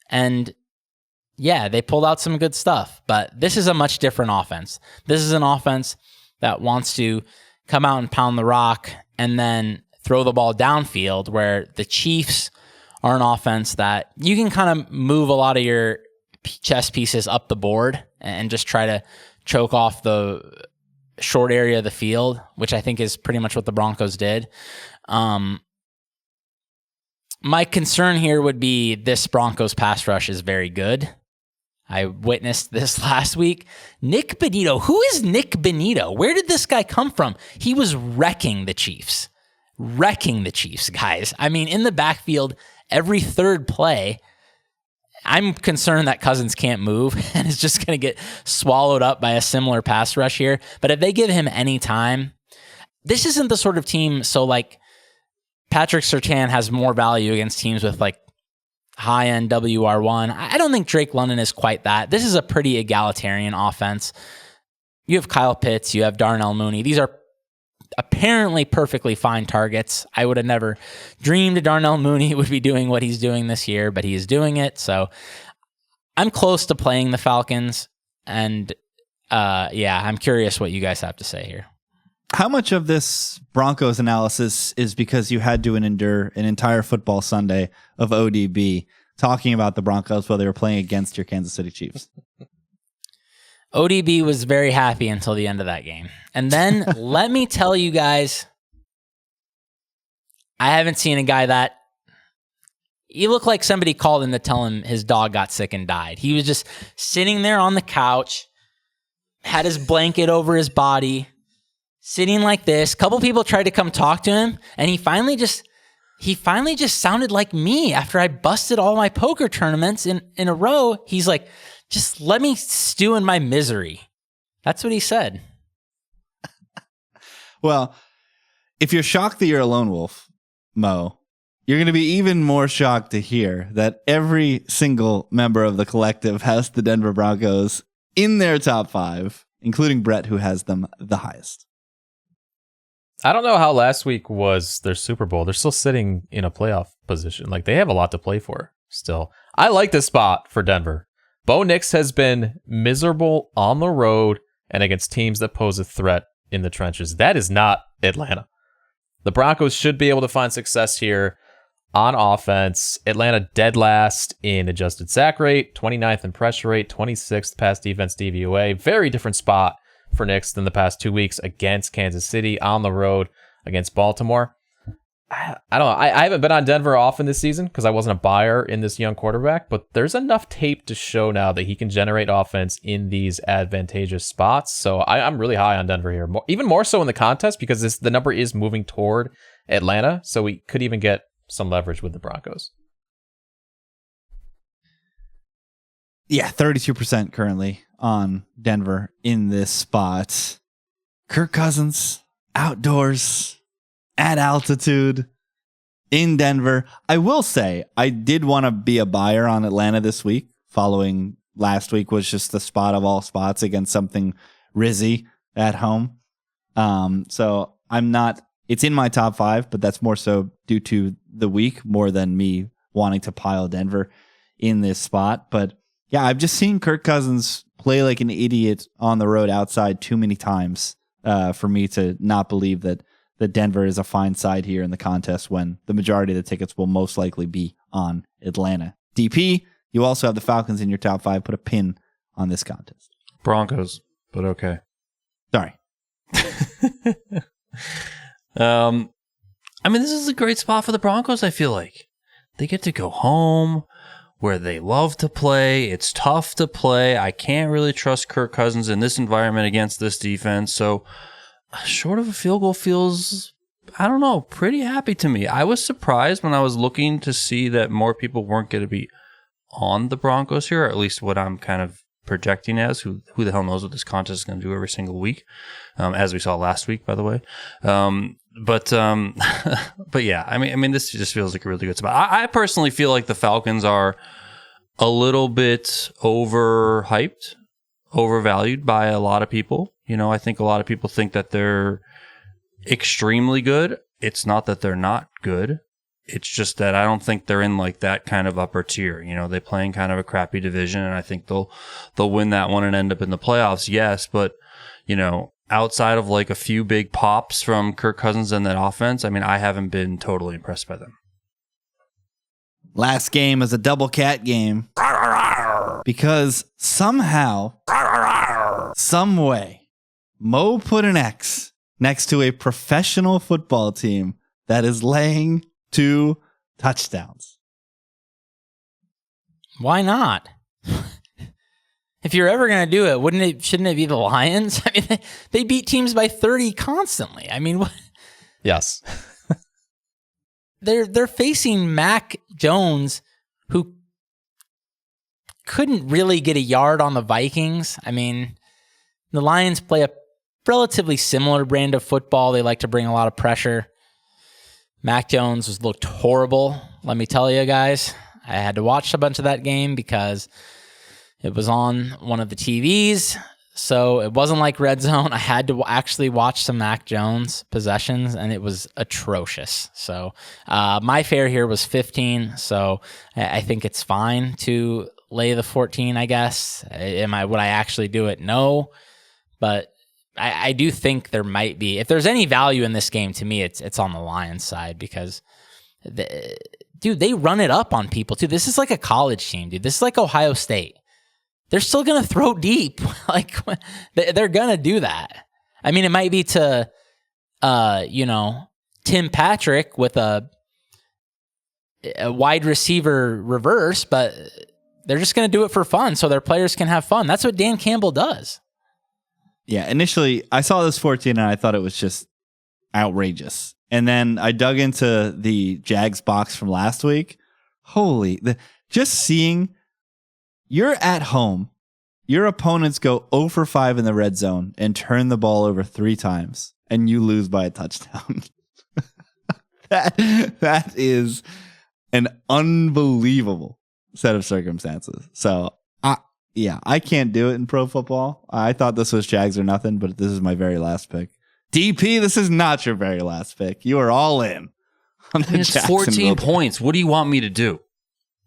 And yeah, they pulled out some good stuff, but this is a much different offense. This is an offense that wants to come out and pound the rock and then throw the ball downfield, where the Chiefs are an offense that you can kind of move a lot of your chess pieces up the board and just try to choke off the short area of the field, which I think is pretty much what the Broncos did. My concern here would be this Broncos pass rush is very good. I witnessed this last week. Nick Benito. Who is Nick Benito? Where did this guy come from? He was wrecking the Chiefs. Wrecking the Chiefs, guys. I mean, in the backfield, every third play, I'm concerned that Cousins can't move and is just going to get swallowed up by a similar pass rush here. But if they give him any time, this isn't the sort of team. So like Patrick Surtain has more value against teams with like high-end WR1. I don't think Drake London is quite that. This is a pretty egalitarian offense. You have Kyle Pitts, you have Darnell Mooney. These are apparently perfectly fine targets. I would have never dreamed Darnell Mooney would be doing what he's doing this year, but he is doing it. So I'm close to playing the Falcons. And I'm curious what you guys have to say here. How much of this Broncos analysis is because you had to endure an entire football Sunday of ODB talking about the Broncos while they were playing against your Kansas City Chiefs? ODB was very happy until the end of that game. And then let me tell you guys, I haven't seen a guy that He looked like somebody called in to tell him his dog got sick and died. He was just sitting there on the couch, had his blanket over his body, sitting like this. A couple people tried to come talk to him, and he finally just sounded like me after I busted all my poker tournaments in a row. He's like, just let me stew in my misery. That's what he said. Well, if you're shocked that you're a lone wolf, Mo, you're going to be even more shocked to hear that every single member of the collective has the Denver Broncos in their top 5, including Brett, who has them the highest. I don't know how last week was their Super Bowl. They're still sitting in a playoff position. Like, they have a lot to play for still. I like this spot for Denver. Bo Nix has been miserable on the road and against teams that pose a threat in the trenches. That is not Atlanta. The Broncos should be able to find success here on offense. Atlanta dead last in adjusted sack rate, 29th in pressure rate, 26th pass defense DVOA. Very different spot for Nix than the past 2 weeks against Kansas City, on the road against Baltimore. I don't know. I haven't been on Denver often this season because I wasn't a buyer in this young quarterback, but there's enough tape to show now that he can generate offense in these advantageous spots. So I'm really high on Denver here, even more so in the contest because the number is moving toward Atlanta, so we could even get some leverage with the Broncos. Yeah, 32% currently on Denver in this spot. Kirk Cousins, outdoors, at altitude, in Denver. I will say, I did want to be a buyer on Atlanta this week, following last week was just the spot of all spots against something Rizzy at home. So I'm not, it's in my top 5, but that's more so due to the week more than me wanting to pile Denver in this spot. But yeah, I've just seen Kirk Cousins play like an idiot on the road outside too many times for me to not believe that Denver is a fine side here in the contest when the majority of the tickets will most likely be on Atlanta. DP, you also have the Falcons in your top 5. Put a pin on this contest. Broncos, but okay. Sorry. I mean, this is a great spot for the Broncos, I feel like. They get to go home where they love to play. It's tough to play. I can't really trust Kirk Cousins in this environment against this defense. So short of a field goal feels, I don't know, pretty happy to me. I was surprised when I was looking to see that more people weren't going to be on the Broncos here, or at least what I'm kind of projecting as. Who the hell knows what this contest is going to do every single week, as we saw last week, by the way. But yeah, I mean, this just feels like a really good spot. I personally feel like the Falcons are a little bit overhyped, overvalued by a lot of people. You know, I think a lot of people think that they're extremely good. It's not that they're not good. It's just that I don't think they're in like that kind of upper tier. You know, they play in kind of a crappy division, and I think they'll win that one and end up in the playoffs. Yes, but you know, outside of like a few big pops from Kirk Cousins and that offense, I mean, I haven't been totally impressed by them. Last game is a double cat game because somehow, some way, Mo put an X next to a professional football team that is laying 2 touchdowns. Why not? If you're ever going to do it, shouldn't it be the Lions? I mean, they beat teams by 30 constantly. I mean, what? Yes. They're facing Mac Jones, who couldn't really get a yard on the Vikings. I mean, the Lions play a relatively similar brand of football. They like to bring a lot of pressure. Mac Jones looked horrible, let me tell you guys. I had to watch a bunch of that game because it was on one of the TVs, so it wasn't like Red Zone. I had to actually watch some Mac Jones possessions, and it was atrocious. So my fare here was 15, so I think it's fine to lay the 14, I guess. Would I actually do it? No, but I do think there might be. If there's any value in this game, to me, it's on the Lions side because, dude, they run it up on people, too. This is like a college team, dude. This is like Ohio State. They're still going to throw deep. Like, they're going to do that. I mean, it might be to, Tim Patrick with a a wide receiver reverse, but they're just going to do it for fun so their players can have fun. That's what Dan Campbell does. Yeah, initially I saw this 14 and I thought it was just outrageous. And then I dug into the Jags box from last week. Just seeing you're at home, your opponents go 0 for 5 in the red zone and turn the ball over 3 times and you lose by a touchdown. That is an unbelievable set of circumstances. So I can't do it in pro football. I thought this was Jags or nothing, but this is my very last pick. DP, this is not your very last pick. You are all in. It's 14 points. What do you want me to do?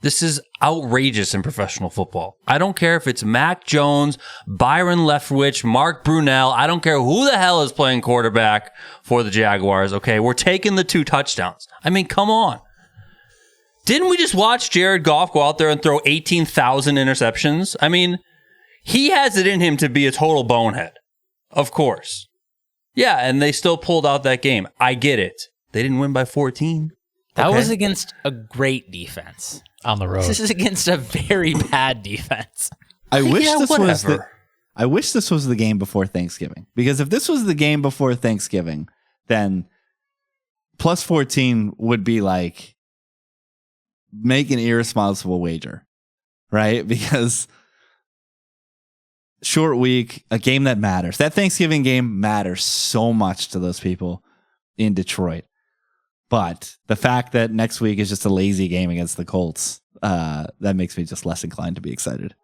This is outrageous in professional football. I don't care if it's Mac Jones, Byron Leftwich, Mark Brunell. I don't care who the hell is playing quarterback for the Jaguars. Okay, we're taking the 2 touchdowns. I mean, come on. Didn't we just watch Jared Goff go out there and throw 18,000 interceptions? I mean, he has it in him to be a total bonehead. Of course. Yeah, and they still pulled out that game. I get it. They didn't win by 14. That was against a great defense. On the road. This is against a very bad defense. I wish this was the game before Thanksgiving. Because if this was the game before Thanksgiving, then plus 14 would be like make an irresponsible wager, right? Because short week, a game that matters. That Thanksgiving game matters so much to those people in Detroit. But the fact that next week is just a lazy game against the Colts, that makes me just less inclined to be excited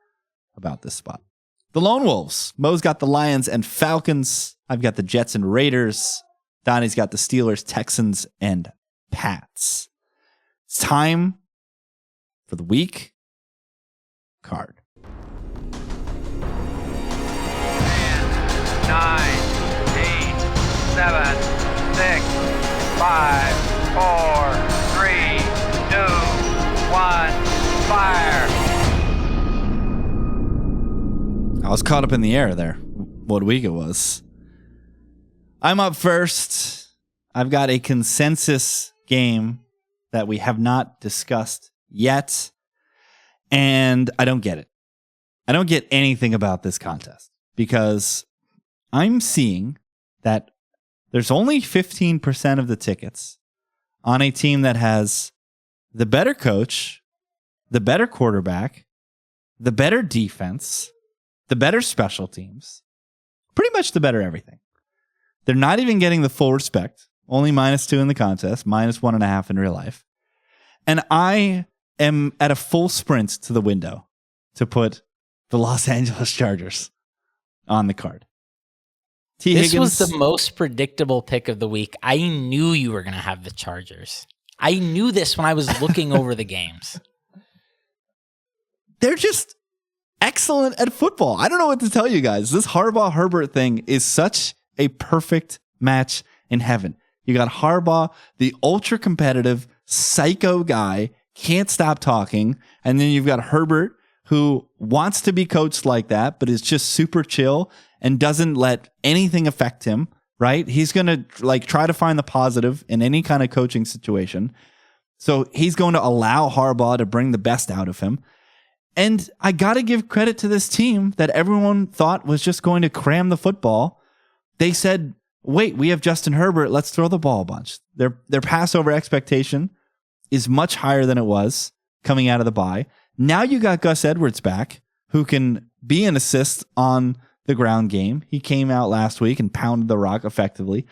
about this spot. The Lone Wolves. Mo's got the Lions and Falcons. I've got the Jets and Raiders. Donnie's got the Steelers, Texans, and Pats. It's time for the week card. 10, 9, 8, 7, 6, 5, 4, 3, 2, 1, fire. I was caught up in the air there, what week it was. I'm up first. I've got a consensus game that we have not discussed yet, and I don't get it. I don't get anything about this contest because I'm seeing that there's only 15% of the tickets on a team that has the better coach, the better quarterback, the better defense, the better special teams, pretty much the better everything. They're not even getting the full respect, only -2 in the contest, -1.5 in real life. And I am at a full sprint to the window to put the Los Angeles Chargers on the card. This was the most predictable pick of the week. I knew you were going to have the Chargers. I knew this when I was looking over the games. They're just excellent at football. I don't know what to tell you guys. This Harbaugh-Herbert thing is such a perfect match in heaven. You got Harbaugh, the ultra-competitive, psycho guy, can't stop talking. And then you've got Herbert, who wants to be coached like that, but is just super chill and doesn't let anything affect him, right? He's going to try to find the positive in any kind of coaching situation. So he's going to allow Harbaugh to bring the best out of him. And I got to give credit to this team that everyone thought was just going to cram the football. They said, wait, we have Justin Herbert. Let's throw the ball a bunch. Their Passover expectation is much higher than it was coming out of the bye. Now you got Gus Edwards back, who can be an assist on the ground game. He came out last week and pounded the rock effectively.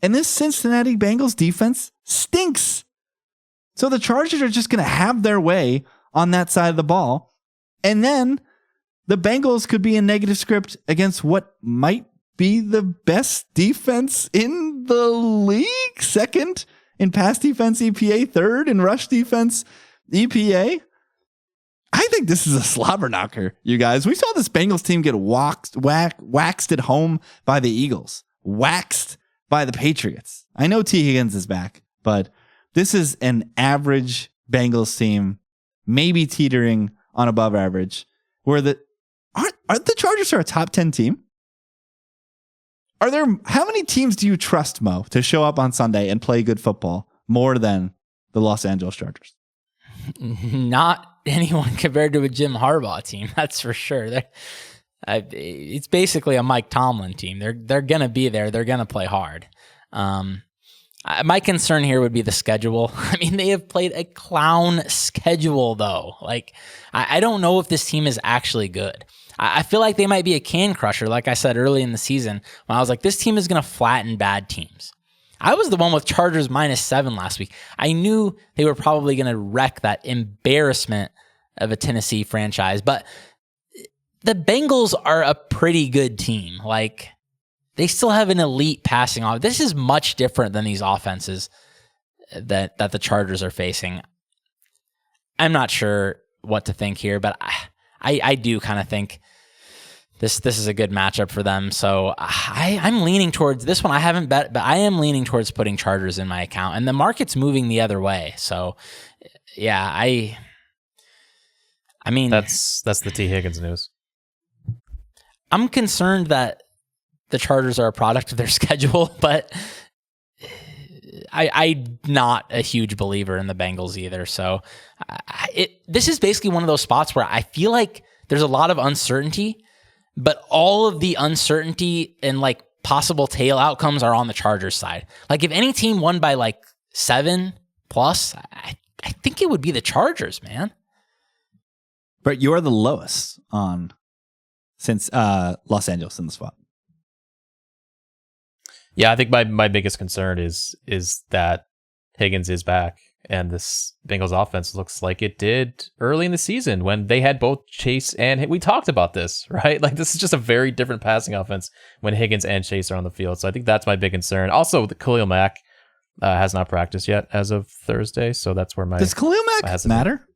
And this Cincinnati Bengals defense stinks. So the Chargers are just going to have their way on that side of the ball. And then the Bengals could be a negative script against what might be the best defense in the league. Second in pass defense EPA, third in rush defense EPA. I think this is a slobber knocker, you guys. We saw this Bengals team get waxed at home by the Eagles, waxed by the Patriots. I know T. Higgins is back, but this is an average Bengals team, maybe teetering on above average, where aren't the Chargers a top 10 team? How many teams do you trust, Mo, to show up on Sunday and play good football more than the Los Angeles Chargers? not anyone compared to a Jim Harbaugh team. That's for sure. It's basically a Mike Tomlin team. They're gonna be there. They're gonna play hard. My concern here would be the schedule. I mean, they have played a clown schedule though. Like, I don't know if this team is actually good. I feel like they might be a can crusher. Like I said early in the season, when I was like, this team is gonna flatten bad teams. I was the one with Chargers -7 last week. I knew they were probably going to wreck that embarrassment of a Tennessee franchise, but the Bengals are a pretty good team. Like, they still have an elite passing off. This is much different than these offenses that the Chargers are facing. I'm not sure what to think here, but I do kind of think this is a good matchup for them. So I'm leaning towards this one. I haven't bet, but I am leaning towards putting Chargers in my account, and the market's moving the other way. So yeah, I mean, That's the T. Higgins news. I'm concerned that the Chargers are a product of their schedule, but I'm not a huge believer in the Bengals either. So this is basically one of those spots where I feel like there's a lot of uncertainty, but all of the uncertainty and like possible tail outcomes are on the Chargers side. Like, if any team won by like 7+, I think it would be the Chargers, man. But you're the lowest on since Los Angeles in the spot. Yeah, I think my biggest concern is that Higgins is back, and this Bengals offense looks like it did early in the season when they had both Chase and we talked about this, right? Like, this is just a very different passing offense when Higgins and Chase are on the field. So I think that's my big concern. Also, the Khalil Mack has not practiced yet as of Thursday, so that's where my Does Khalil Mack matter?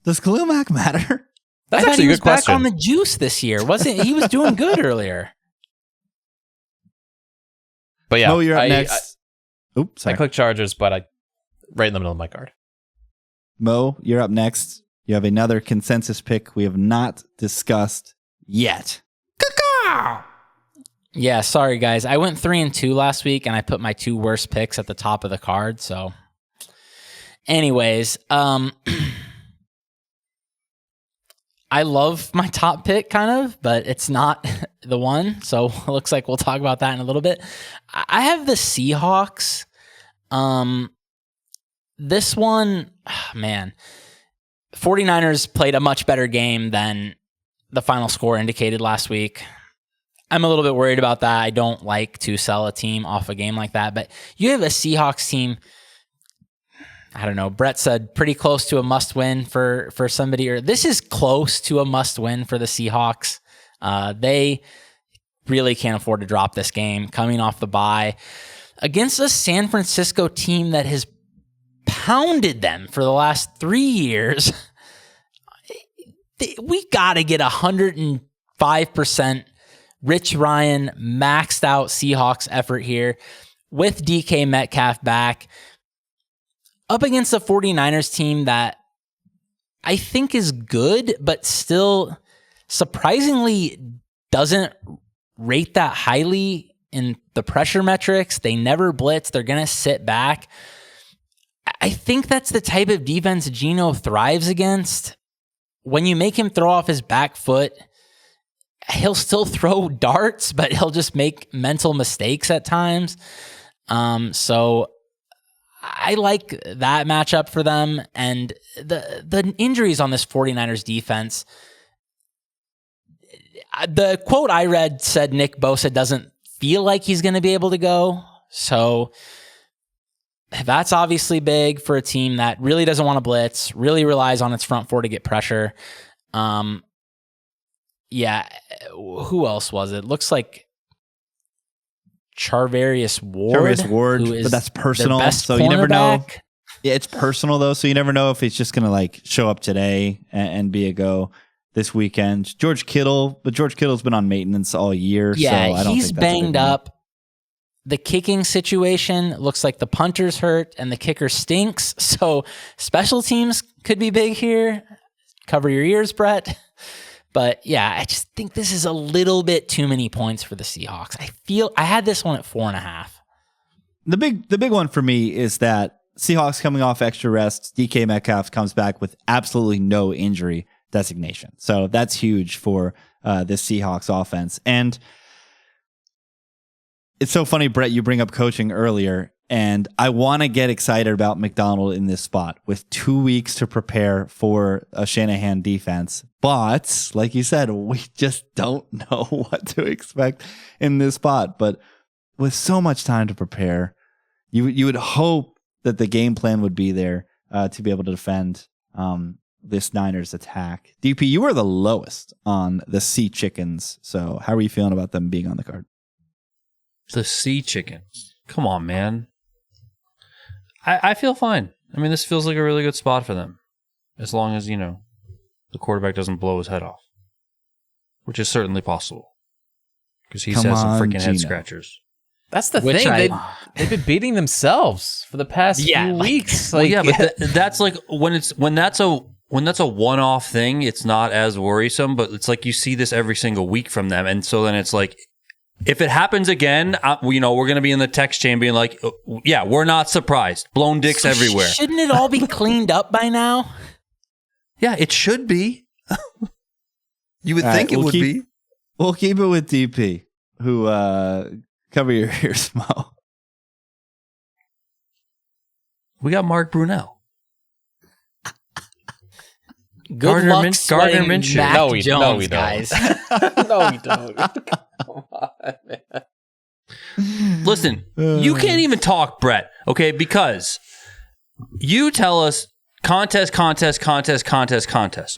Does Khalil Mack matter? That's I actually a good back question. on the juice this year, wasn't he? Was doing good earlier. But yeah, Mo, you're up next. Oops, I sorry. clicked Chargers, but I right in the middle of my card. Mo, you're up next. You have another consensus pick we have not discussed yet. Yeah, sorry guys. I went 3-2 last week, and I put my 2 worst picks at the top of the card. So, anyways, I love my top pick kind of, but it's not the one. So it looks like we'll talk about that in a little bit. I have the Seahawks. This one, man, 49ers played a much better game than the final score indicated last week. I'm a little bit worried about that. I don't like to sell a team off a game like that, but you have a Seahawks team. I don't know. Brett said pretty close to a must win for somebody, or this is close to a must win for the Seahawks. They really can't afford to drop this game coming off the bye against a San Francisco team that has pounded them for the last 3 years. We got to get 105% Rich Ryan maxed out Seahawks effort here with DK Metcalf back up against a 49ers team that I think is good, but still surprisingly doesn't rate that highly in the pressure metrics. They never blitz. They're going to sit back. I think that's the type of defense Geno thrives against. When you make him throw off his back foot, he'll still throw darts, but he'll just make mental mistakes at times. So I like that matchup for them. And the injuries on this 49ers defense, the quote I read said Nick Bosa doesn't feel like he's going to be able to go. So that's obviously big for a team that really doesn't want to blitz, really relies on its front four to get pressure. Yeah, who else was it? Looks like Charvarius Ward. Who is but that's personal, so you never know. Yeah, it's personal though, so you never know if it's just gonna like show up today and be a go this weekend. George Kittle's been on maintenance all year. Yeah, so I don't he's think that's a big banged deal. up. The kicking situation looks like the punter's hurt and the kicker stinks. So special teams could be big here. Cover your ears, Brett. But yeah, I just think this is a little bit too many points for the Seahawks. I had this one at 4.5. The big one for me is that Seahawks coming off extra rest. DK Metcalf comes back with absolutely no injury designation. So that's huge for this Seahawks offense. And it's so funny, Brett, you bring up coaching earlier, and I want to get excited about McDonald in this spot with 2 weeks to prepare for a Shanahan defense. But like you said, we just don't know what to expect in this spot. But with so much time to prepare, you would hope that the game plan would be there to be able to defend this Niners attack. DP, you were the lowest on the Sea Chickens. So how are you feeling about them being on the card? The Sea Chickens. Come on, man. I feel fine. I mean, this feels like a really good spot for them. As long as, the quarterback doesn't blow his head off. Which is certainly possible. Because he has some freaking head scratchers. That's the thing. They've been beating themselves for the past few weeks. But that's like when that's a one-off thing, it's not as worrisome, but it's like you see this every single week from them. And so then it's like, if it happens again, we're going to be in the text chain being like, yeah, we're not surprised. Blown dicks everywhere. Shouldn't it all be cleaned up by now? Yeah, it should be. You would think it would be. We'll keep it with DP, who cover your ears, Mo. We got Mark Brunell. Gardner Minshew. No, we don't. Guys. No, we don't. Come on, man. Listen, you can't even talk, Brett, okay? Because you tell us contest,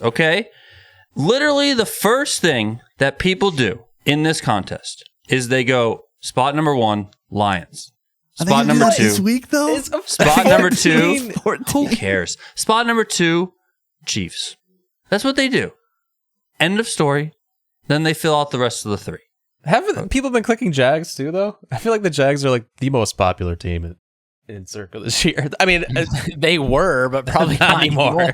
okay? Literally the first thing that people do in this contest is they go, spot number 1, Lions. Spot number 2. This week, though? Spot number 2. Who cares? Spot number 2, Chiefs. That's what they do. End of story. Then they fill out the rest of the 3. Haven't people been clicking Jags too, though? I feel like the Jags are like the most popular team in Circa this year. I mean, they were, but probably not anymore.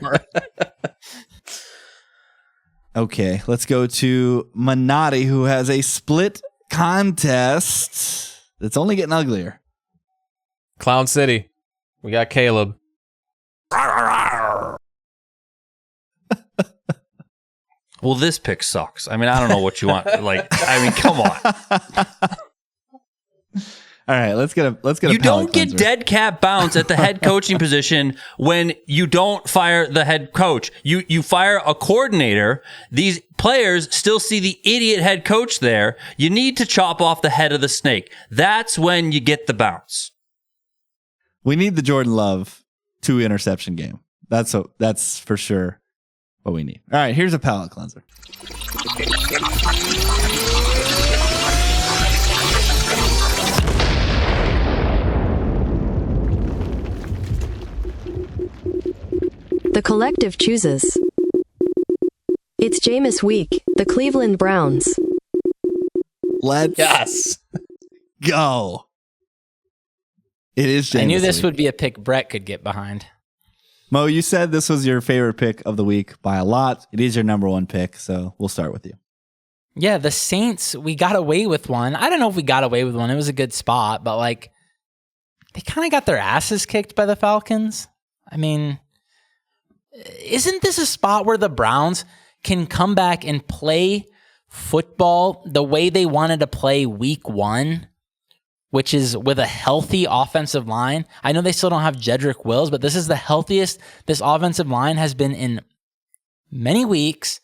Okay, let's go to Minotti, who has a split contest that's only getting uglier. Clown City. We got Caleb. Well, this pick sucks. I mean, I don't know what you want. Come on. All right, let's get a You don't get dead cat bounce at the head coaching position when you don't fire the head coach. You fire a coordinator. These players still see the idiot head coach there. You need to chop off the head of the snake. That's when you get the bounce. We need the Jordan Love 2 interception game. That's for sure what we need. All right, here's a palate cleanser. The collective chooses. It's Jameis week, the Cleveland Browns. Let's go. It is Jameis. I knew this week. would be a pick Brett could get behind. Mo, you said this was your favorite pick of the week by a lot. It is your number 1 pick, so we'll start with you. Yeah, the Saints, we got away with one. I don't know if we got away with one. It was a good spot, but they kind of got their asses kicked by the Falcons. I mean, isn't this a spot where the Browns can come back and play football the way they wanted to play week 1? Which is with a healthy offensive line. I know they still don't have Jedrick Wills, but this is the healthiest this offensive line has been in many weeks.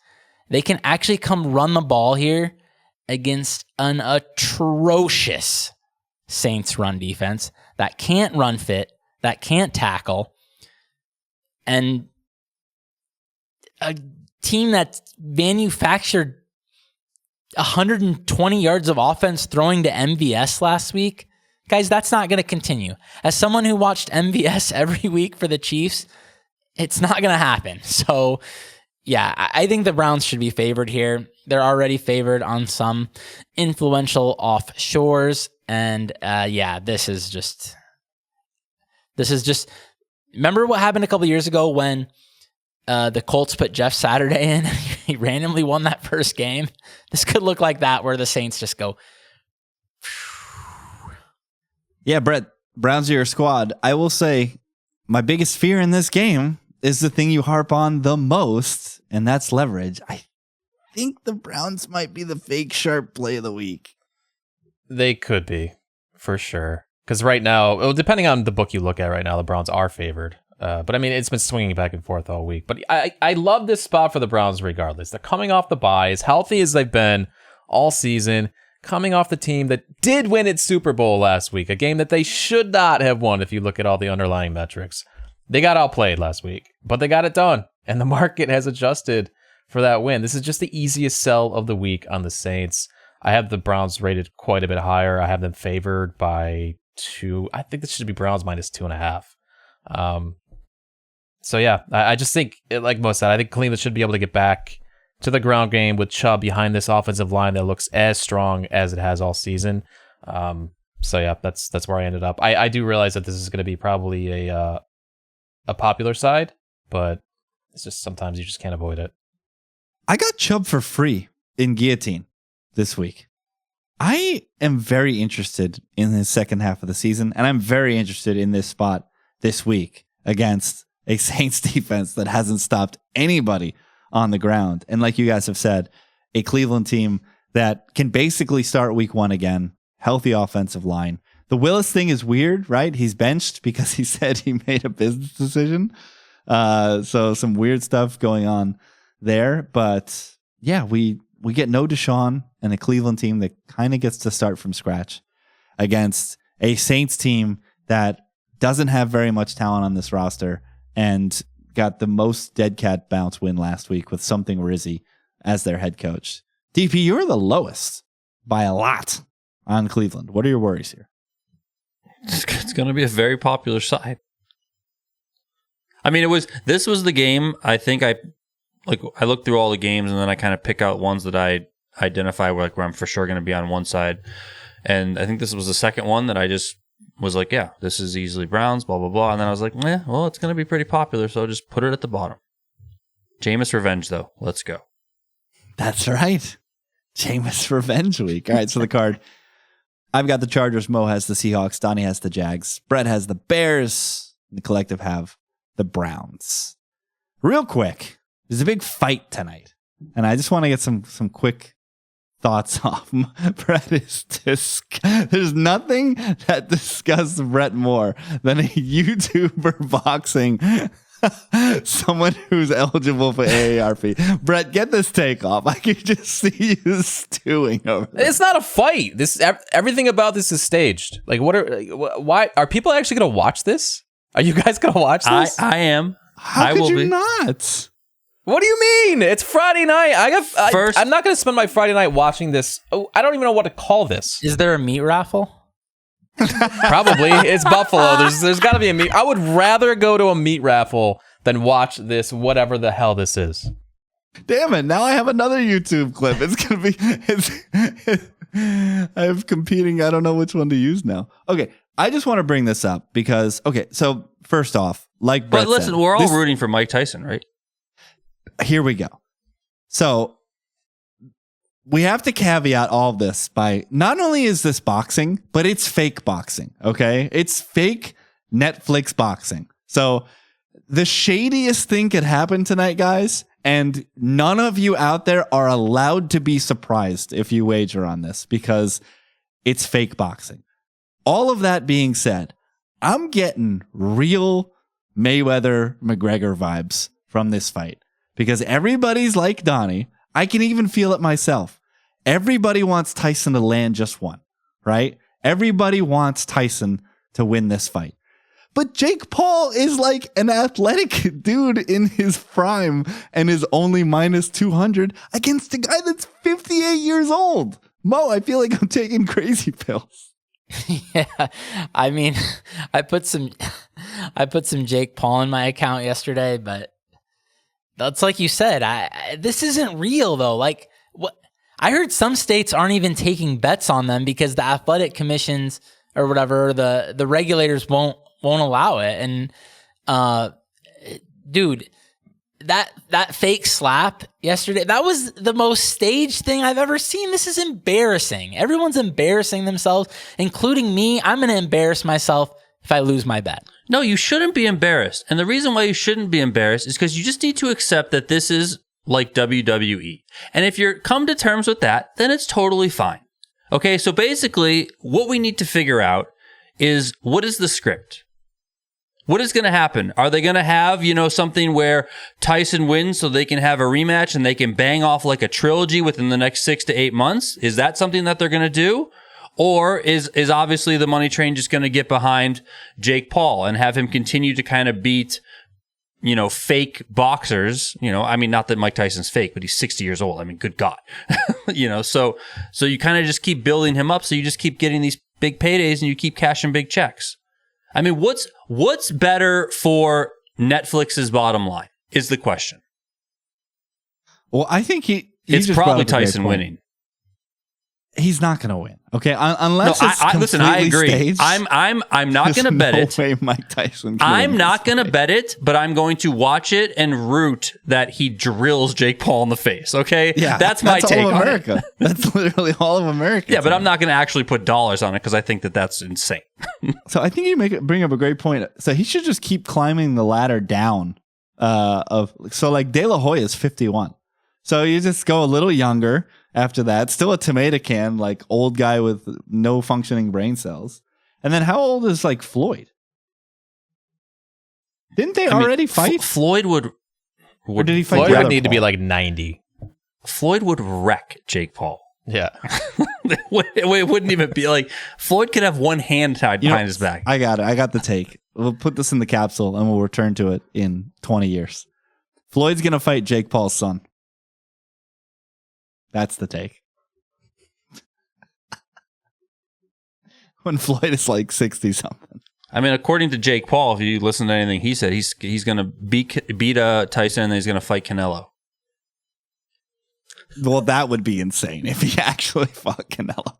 They can actually come run the ball here against an atrocious Saints run defense that can't run fit, that can't tackle, and a team that manufactured 120 yards of offense throwing to MVS last week. Guys, that's not going to continue. As someone who watched MVS every week for the Chiefs, it's not going to happen. So, yeah, I think the Browns should be favored here. They're already favored on some influential offshores. And, this is just... Remember what happened a couple years ago when the Colts put Jeff Saturday in? He randomly won that first game. This could look like that, where the Saints just go. Yeah, Brett, Browns are your squad. I will say my biggest fear in this game is the thing you harp on the most, and that's leverage. I think the Browns might be the fake sharp play of the week. They could be, for sure. Because right now, depending on the book you look at right now, the Browns are favored. But I mean, it's been swinging back and forth all week. But I love this spot for the Browns regardless. They're coming off the bye, as healthy as they've been all season, coming off the team that did win its Super Bowl last week, a game that they should not have won if you look at all the underlying metrics. They got outplayed last week, but they got it done. And the market has adjusted for that win. This is just the easiest sell of the week on the Saints. I have the Browns rated quite a bit higher. I have them favored by 2. I think this should be Browns minus 2.5. So yeah, I just think, like Mo said, I think Cleveland should be able to get back to the ground game with Chubb behind this offensive line that looks as strong as it has all season. So yeah, that's where I ended up. I do realize that this is going to be probably a popular side, but it's just sometimes you just can't avoid it. I got Chubb for free in Guillotine this week. I am very interested in the second half of the season, and I'm very interested in this spot this week against a Saints defense that hasn't stopped anybody on the ground. And like you guys have said, a Cleveland team that can basically start week 1 again, healthy offensive line. The Willis thing is weird, right? He's benched because he said he made a business decision. So some weird stuff going on there. But yeah, we get no Deshaun and a Cleveland team that kind of gets to start from scratch against a Saints team that doesn't have very much talent on this roster and got the most dead cat bounce win last week with Something Rizzy as their head coach. DP, you're the lowest by a lot on Cleveland. What are your worries here? It's going to be a very popular side. I mean, this was the game. I think I looked through all the games and then I kind of pick out ones that I identify where I'm for sure going to be on one side. And I think this was the second one that I just was like, yeah, this is easily Browns, blah, blah, blah. And then I was like, well, it's going to be pretty popular, so I'll just put it at the bottom. Jameis revenge, though. Let's go. That's right. Jameis revenge week. All right, so the card. I've got the Chargers. Mo has the Seahawks. Donnie has the Jags. Brett has the Bears. The collective have the Browns. Real quick, there's a big fight tonight. And I just want to get some quick thoughts off. Brett is there's nothing that disgusts Brett more than a YouTuber boxing someone who's eligible for AARP. Brett, get this take off. I can just see you stewing over this. It's not a fight. Everything about this is staged. Like, why are people actually going to watch this? Are you guys going to watch this? I am. How could you not? What do you mean? It's Friday night. I'm not going to spend my Friday night watching this. Oh, I don't even know what to call this. Is there a meat raffle? Probably. It's Buffalo. There's got to be a meat. I would rather go to a meat raffle than watch this, whatever the hell this is. Damn it. Now I have another YouTube clip. It's going to be... I have competing. I don't know which one to use now. Okay. I just want to bring this up because, okay, so first off, like Brett But listen, said, we're all rooting for Mike Tyson, right? Here we go. So we have to caveat all of this by not only is this boxing, but it's fake boxing. Okay. It's fake Netflix boxing. So the shadiest thing could happen tonight, guys. And none of you out there are allowed to be surprised if you wager on this because it's fake boxing. All of that being said, I'm getting real Mayweather McGregor vibes from this fight. Because everybody's like Donnie. I can even feel it myself. Everybody wants Tyson to land just one, right? Everybody wants Tyson to win this fight. But Jake Paul is like an athletic dude in his prime and is only minus 200 against a guy that's 58 years old. Mo, I feel like I'm taking crazy pills. Yeah, I mean, I put some Jake Paul in my account yesterday, but that's like you said. This isn't real though. Like what I heard, some states aren't even taking bets on them because the athletic commissions or whatever, the regulators won't allow it. And dude, that fake slap yesterday, that was the most staged thing I've ever seen. This is embarrassing. Everyone's embarrassing themselves, including me. I'm going to embarrass myself if I lose my bet. No, you shouldn't be embarrassed. And the reason why you shouldn't be embarrassed is because you just need to accept that this is like WWE. And if you're come to terms with that, then it's totally fine. Okay, so basically, what we need to figure out is, what is the script? What is going to happen? Are they going to have, something where Tyson wins so they can have a rematch and they can bang off like a trilogy within the next 6 to 8 months? Is that something that they're going to do? Or is obviously the money train just going to get behind Jake Paul and have him continue to kind of beat, fake boxers? Not that Mike Tyson's fake, but he's 60 years old. I mean, good God. So you kind of just keep building him up. So you just keep getting these big paydays and you keep cashing big checks. I mean, what's better for Netflix's bottom line is the question. Well, I think it's probably Tyson winning. He's not going to win. Okay, unless listen. I agree. Staged, I'm not going to bet it. No way Mike Tyson. I'm not going to bet it, but I'm going to watch it and root that he drills Jake Paul in the face. Okay, yeah, that's my take all of on America. it. That's literally all of America. Yeah, but I'm not going to actually put dollars on it because I think that's insane. So I think you bring up a great point. So he should just keep climbing the ladder down. Like De La Hoya is 51. So you just go a little younger. After that, still a tomato can, like old guy with no functioning brain cells. And then how old is like Floyd? Didn't they already fight? Floyd would or did he fight? Floyd would need Paul? to be like 90. Floyd would wreck Jake Paul. Yeah. It wouldn't even be like Floyd could have one hand tied behind his back. I got it. I got the take. We'll put this in the capsule and we'll return to it in 20 years. Floyd's going to fight Jake Paul's son. That's the take. When Floyd is like 60 something. I mean, according to Jake Paul, if you listen to anything he said, he's going to beat Tyson and he's going to fight Canelo. Well, that would be insane if he actually fought Canelo.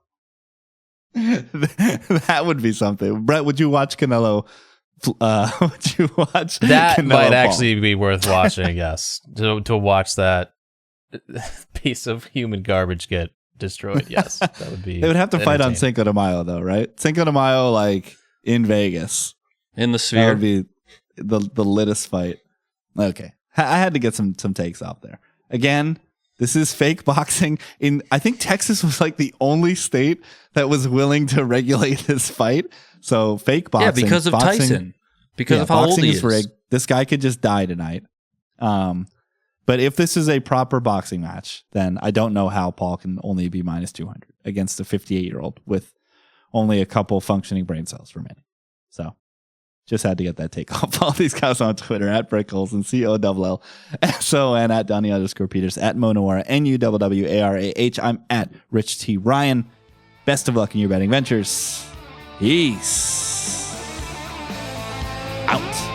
That would be something. Brett, would you watch Canelo? Would you watch that? Canelo Might Paul? actually be worth watching. Yes, to watch that piece of human garbage get destroyed. Yes, that would be. They would have to fight on Cinco de Mayo, though, right? Cinco de Mayo, like in Vegas, in the that Sphere. would be the littest fight. Okay, I had to get some takes off there. Again, this is fake boxing. I think Texas was like the only state that was willing to regulate this fight. So fake boxing, yeah, because of Tyson, because of how old he is. Rigged. This guy could just die tonight. But if this is a proper boxing match, then I don't know how Paul can only be minus 200 against a 58-year-old with only a couple functioning brain cells remaining. So just had to get that take off. Follow these guys on Twitter at Brickles and COLLSON at Donnie_Peters at Monowara NUWWARAH. I'm at Rich T. Ryan. Best of luck in your betting ventures. Peace. Out.